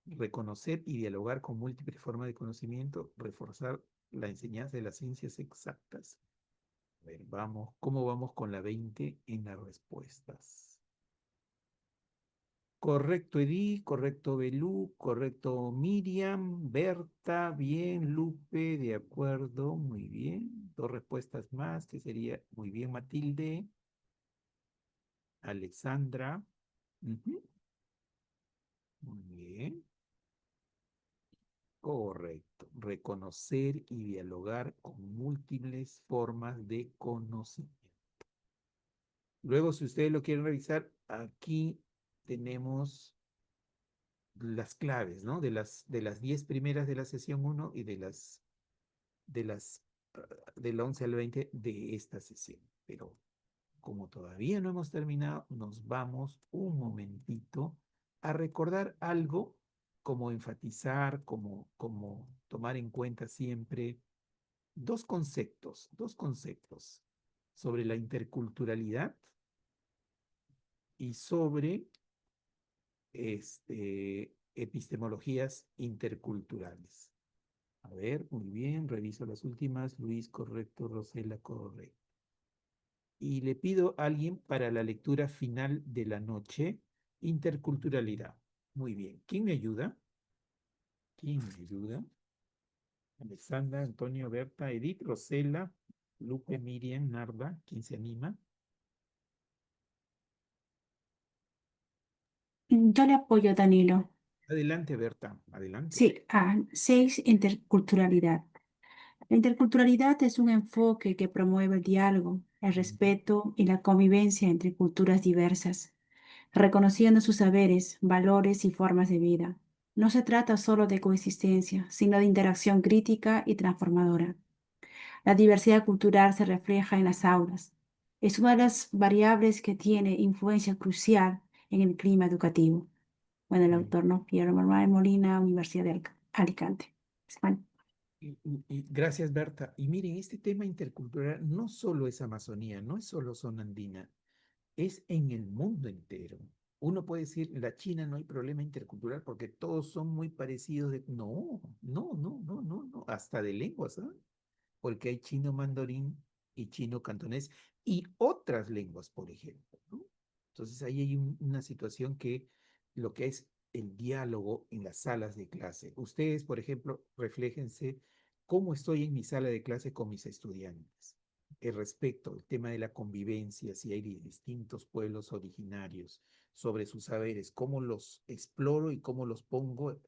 reconocer y dialogar con múltiples formas de conocimiento, reforzar la enseñanza de las ciencias exactas. A ver, vamos, ¿cómo vamos con la 20 en las respuestas? Correcto, Edith, correcto, Belú, correcto, Miriam, Berta, bien, Lupe, de acuerdo, muy bien. 2 respuestas más, que sería, muy bien, Matilde, Alexandra, muy bien. Correcto, reconocer y dialogar con múltiples formas de conocimiento. Luego, si ustedes lo quieren revisar, aquí tenemos las claves, ¿no? De las 10 primeras de la sesión 1 y del 11 al 20 de esta sesión. Pero como todavía no hemos terminado, nos vamos un momentito a recordar algo, como enfatizar, como tomar en cuenta siempre dos conceptos sobre la interculturalidad y sobre epistemologías interculturales. A ver, muy bien, reviso las últimas. Luis, correcto. Rosela, correcto. Y le pido a alguien para la lectura final de la noche, interculturalidad. Muy bien. ¿Quién me ayuda? Alexandra, Antonio, Berta, Edith, Rosela, Lupe, Miriam, Narda. ¿Quién se anima? Yo le apoyo, Danilo. Adelante, Berta, adelante. Sí, 6, interculturalidad. La interculturalidad es un enfoque que promueve el diálogo, el respeto y la convivencia entre culturas diversas, reconociendo sus saberes, valores y formas de vida. No se trata solo de coexistencia, sino de interacción crítica y transformadora. La diversidad cultural se refleja en las aulas. Es una de las variables que tiene influencia crucial en el clima educativo. Bueno, el autor, ¿no? Piero Manuel Molina, Universidad de Alicante, España. Gracias, Berta. Y miren, este tema intercultural no solo es Amazonía, no es solo zona andina, es en el mundo entero. Uno puede decir, en la China no hay problema intercultural porque todos son muy parecidos. No, hasta de lenguas, ¿ah? Porque hay chino mandarín y chino cantonés y otras lenguas, por ejemplo, ¿no? Entonces ahí hay una situación que lo que es el diálogo en las salas de clase. Ustedes, por ejemplo, refléjense cómo estoy en mi sala de clase con mis estudiantes. Respecto al tema de la convivencia, si hay distintos pueblos originarios, sobre sus saberes, cómo los exploro y cómo los pongo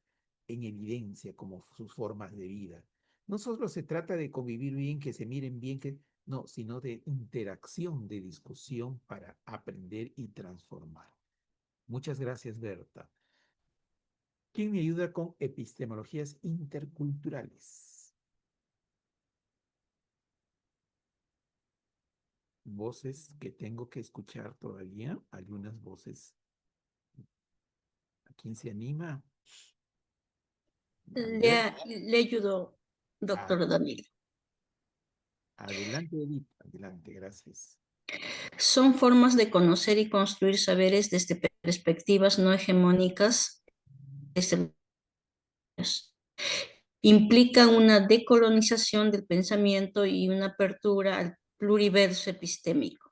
en evidencia como sus formas de vida. No solo se trata de convivir bien, que se miren bien, no, sino de interacción, de discusión para aprender y transformar. Muchas gracias, Berta. ¿Quién me ayuda con epistemologías interculturales? Voces que tengo que escuchar todavía, algunas voces. ¿A quién se anima? Le ayudo, doctor Danilo. Adelante, Edith. Adelante, gracias. Son formas de conocer y construir saberes desde perspectivas no hegemónicas. Implican una decolonización del pensamiento y una apertura al pluriverso epistémico.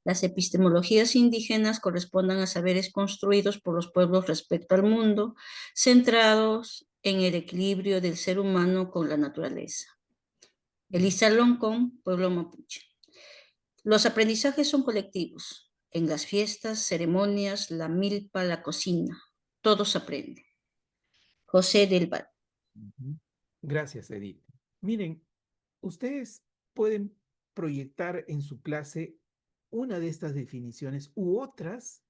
Las epistemologías indígenas corresponden a saberes construidos por los pueblos respecto al mundo, centrados en el equilibrio del ser humano con la naturaleza. Elisa Loncón, pueblo mapuche. Los aprendizajes son colectivos. En las fiestas, ceremonias, la milpa, la cocina, todos aprenden. José del Val. Gracias, Edith. Miren, ustedes pueden proyectar en su clase una de estas definiciones u otras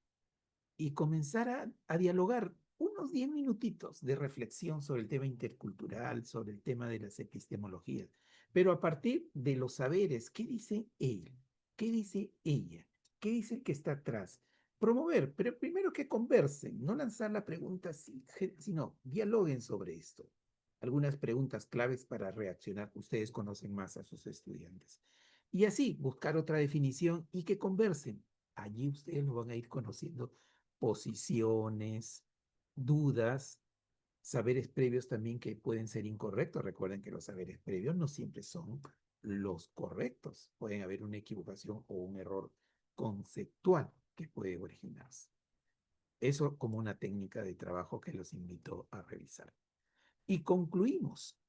y comenzar a dialogar unos 10 minutitos de reflexión sobre el tema intercultural, sobre el tema de las epistemologías, pero a partir de los saberes. ¿Qué dice él? ¿Qué dice ella? ¿Qué dice el que está atrás? Promover, pero primero que conversen, no lanzar la pregunta, sino dialoguen sobre esto. Algunas preguntas claves para reaccionar. Ustedes conocen más a sus estudiantes. Y así, buscar otra definición y que conversen. Allí ustedes lo van a ir conociendo, posiciones, dudas, saberes previos también que pueden ser incorrectos. Recuerden que los saberes previos no siempre son los correctos. Pueden haber una equivocación o un error conceptual que puede originarse. Eso como una técnica de trabajo que los invito a revisar. Y concluimos.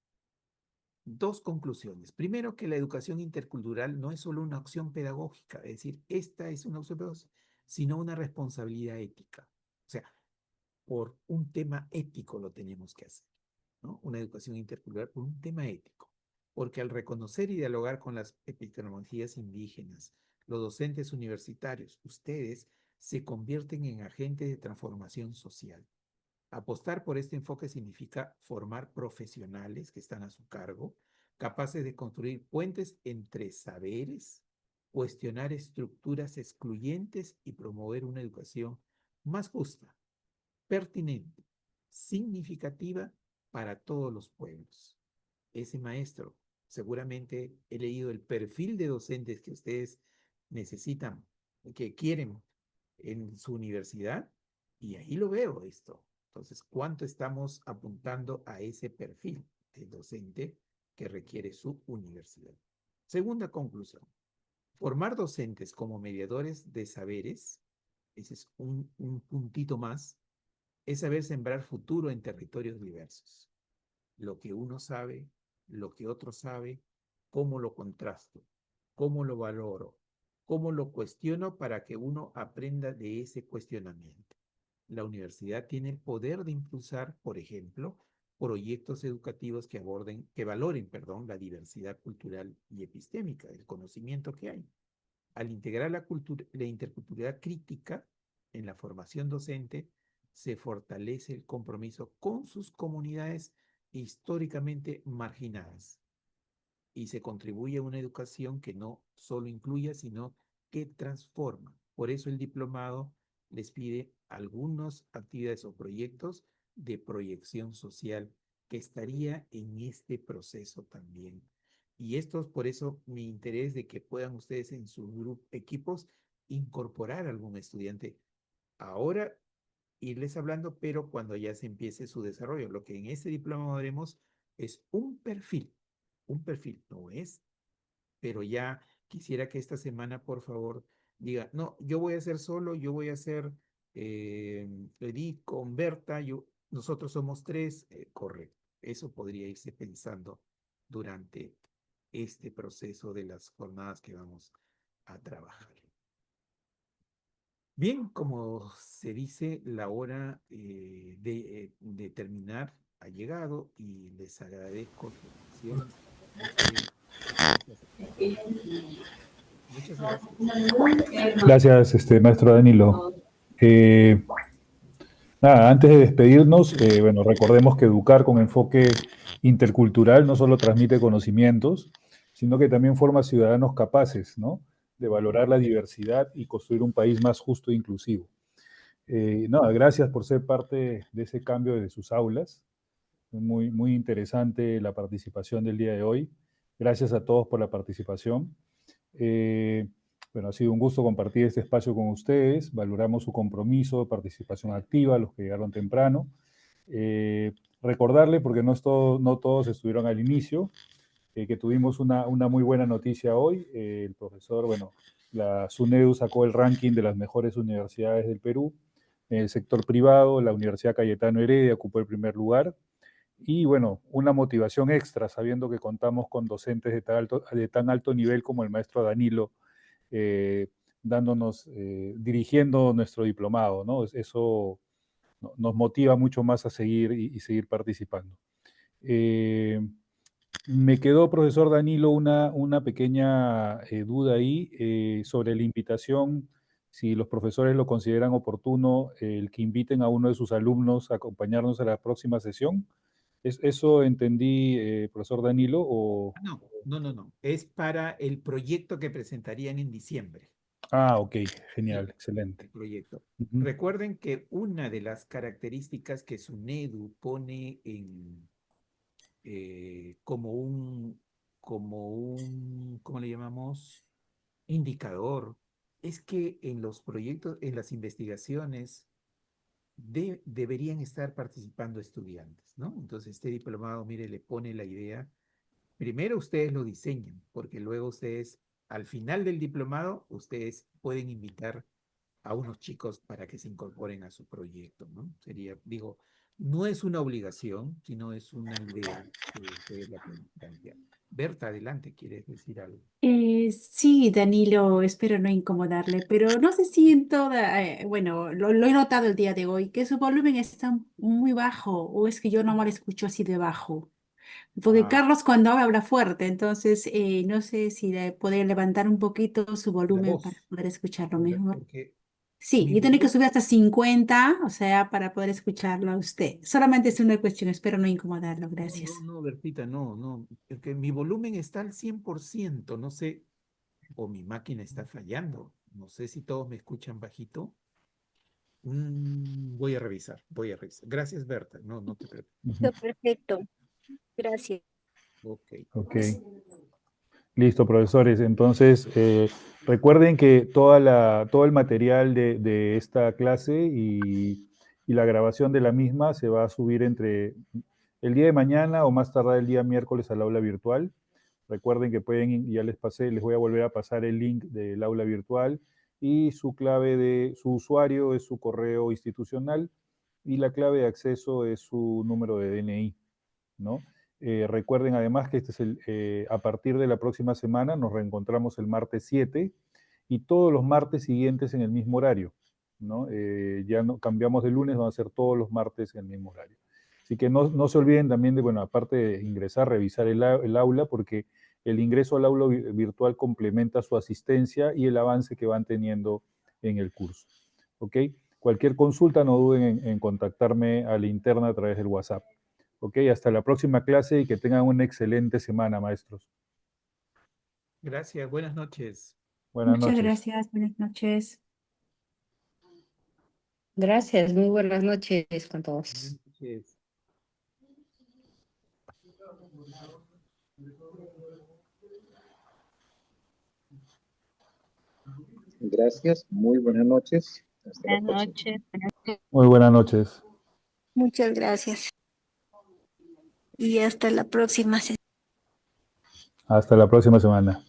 Dos conclusiones. Primero, que la educación intercultural no es solo una opción pedagógica, es decir, esta es una opción pedagógica, sino una responsabilidad ética. O sea, por un tema ético lo tenemos que hacer, ¿no? Una educación intercultural por un tema ético. Porque al reconocer y dialogar con las epistemologías indígenas, los docentes universitarios, ustedes se convierten en agentes de transformación social. Apostar por este enfoque significa formar profesionales que están a su cargo, capaces de construir puentes entre saberes, cuestionar estructuras excluyentes y promover una educación más justa, pertinente, significativa para todos los pueblos. Ese maestro, seguramente he leído el perfil de docentes que ustedes necesitan, que quieren en su universidad, y ahí lo veo esto. Entonces, ¿cuánto estamos apuntando a ese perfil de docente que requiere su universidad? Segunda conclusión, formar docentes como mediadores de saberes, ese es un puntito más, es saber sembrar futuro en territorios diversos. Lo que uno sabe, lo que otro sabe, cómo lo contrasto, cómo lo valoro, cómo lo cuestiono para que uno aprenda de ese cuestionamiento. La universidad tiene el poder de impulsar, por ejemplo, proyectos educativos que valoren, la diversidad cultural y epistémica, el conocimiento que hay. Al integrar la interculturalidad crítica en la formación docente, se fortalece el compromiso con sus comunidades históricamente marginadas y se contribuye a una educación que no solo incluya, sino que transforma. Por eso el diplomado les pide algunas actividades o proyectos de proyección social que estaría en este proceso también. Y esto es por eso mi interés de que puedan ustedes en sus equipos incorporar a algún estudiante ahora, irles hablando, pero cuando ya se empiece su desarrollo. Lo que en este diploma haremos es un perfil, no es, pero ya quisiera que esta semana, por favor, diga, no, yo voy a hacer solo, yo voy a hacer Edith con Berta, nosotros somos 3, correcto. Eso podría irse pensando durante este proceso de las jornadas que vamos a trabajar. Bien, como se dice, la hora de terminar ha llegado y les agradezco su atención. Muchas gracias. Gracias, maestro Danilo. Antes de despedirnos, bueno, recordemos que educar con enfoque intercultural no solo transmite conocimientos, sino que también forma ciudadanos capaces, ¿no?, de valorar la diversidad y construir un país más justo e inclusivo. Gracias por ser parte de ese cambio de sus aulas. Muy, muy interesante la participación del día de hoy. Gracias a todos por la participación. Bueno, ha sido un gusto compartir este espacio con ustedes. Valoramos su compromiso, participación activa, los que llegaron temprano. Recordarle, porque no todos estuvieron al inicio, que tuvimos una muy buena noticia hoy. El profesor, la SUNEDU sacó el ranking de las mejores universidades del Perú. En el sector privado, la Universidad Cayetano Heredia ocupó el primer lugar. Y bueno, una motivación extra, sabiendo que contamos con docentes de tan alto nivel como el maestro Danilo, dirigiendo nuestro diplomado, ¿no? Eso nos motiva mucho más a seguir y seguir participando. Me quedó, profesor Danilo, una pequeña duda ahí sobre la invitación, si los profesores lo consideran oportuno, el que inviten a uno de sus alumnos a acompañarnos a la próxima sesión. ¿Eso entendí, profesor Danilo? O... No. Es para el proyecto que presentarían en diciembre. Ah, ok, genial, excelente. El proyecto. Ujú. Recuerden que una de las características que SUNEDU pone como un, ¿cómo le llamamos? Indicador, es que en los proyectos, en las investigaciones, deberían estar participando estudiantes, ¿no? Entonces, este diplomado, mire, le pone la idea. Primero ustedes lo diseñan, porque luego ustedes, al final del diplomado, ustedes pueden invitar a unos chicos para que se incorporen a su proyecto, ¿no? Sería, digo, no es una obligación, sino es una idea que ustedes la pueden plantear. Berta, adelante, ¿quieres decir algo? Sí, Danilo, espero no incomodarle, pero no sé si en toda, bueno, lo he notado el día de hoy, que su volumen está muy bajo, o es que yo no me lo escucho así de bajo. Porque Carlos cuando habla fuerte, entonces no sé si le puede levantar un poquito su La volumen para voz, poder escucharlo mejor. porque Sí, mi y tiene que volumen, subir hasta 50, o sea, para poder escucharlo a usted. Solamente es una cuestión, espero no incomodarlo, gracias. no, Bertita, no, es que mi volumen está al 100%, no sé, o mi máquina está fallando, no sé si todos me escuchan bajito. Voy a revisar. Gracias, Berta, no te preocupes. Ujú. Perfecto. Gracias. Ok. Ok. Listo, profesores. Entonces, recuerden que todo el material de esta clase y la grabación de la misma se va a subir entre el día de mañana o más tardar el día miércoles al aula virtual. Recuerden que pueden, ya les pasé, les voy a volver a pasar el link del aula virtual y su clave de su usuario es su correo institucional y la clave de acceso es su número de DNI, ¿no? Recuerden además que a partir de la próxima semana nos reencontramos el martes 7 y todos los martes siguientes en el mismo horario, ¿no? Ya no cambiamos de lunes, van a ser todos los martes en el mismo horario. Así que no se olviden también de, bueno, aparte de ingresar, revisar el aula, porque el ingreso al aula virtual complementa su asistencia y el avance que van teniendo en el curso. ¿Ok? Cualquier consulta, no duden en contactarme a la interna a través del WhatsApp. Ok, hasta la próxima clase y que tengan una excelente semana, maestros. Gracias, buenas noches. Buenas Muchas noches. gracias, buenas noches. Gracias, muy buenas noches con todos. Buenas noches. Gracias, muy buenas noches. Hasta la Buenas próxima. noches. Muy buenas noches. Muchas gracias. Y hasta la próxima sesión. Hasta la próxima semana.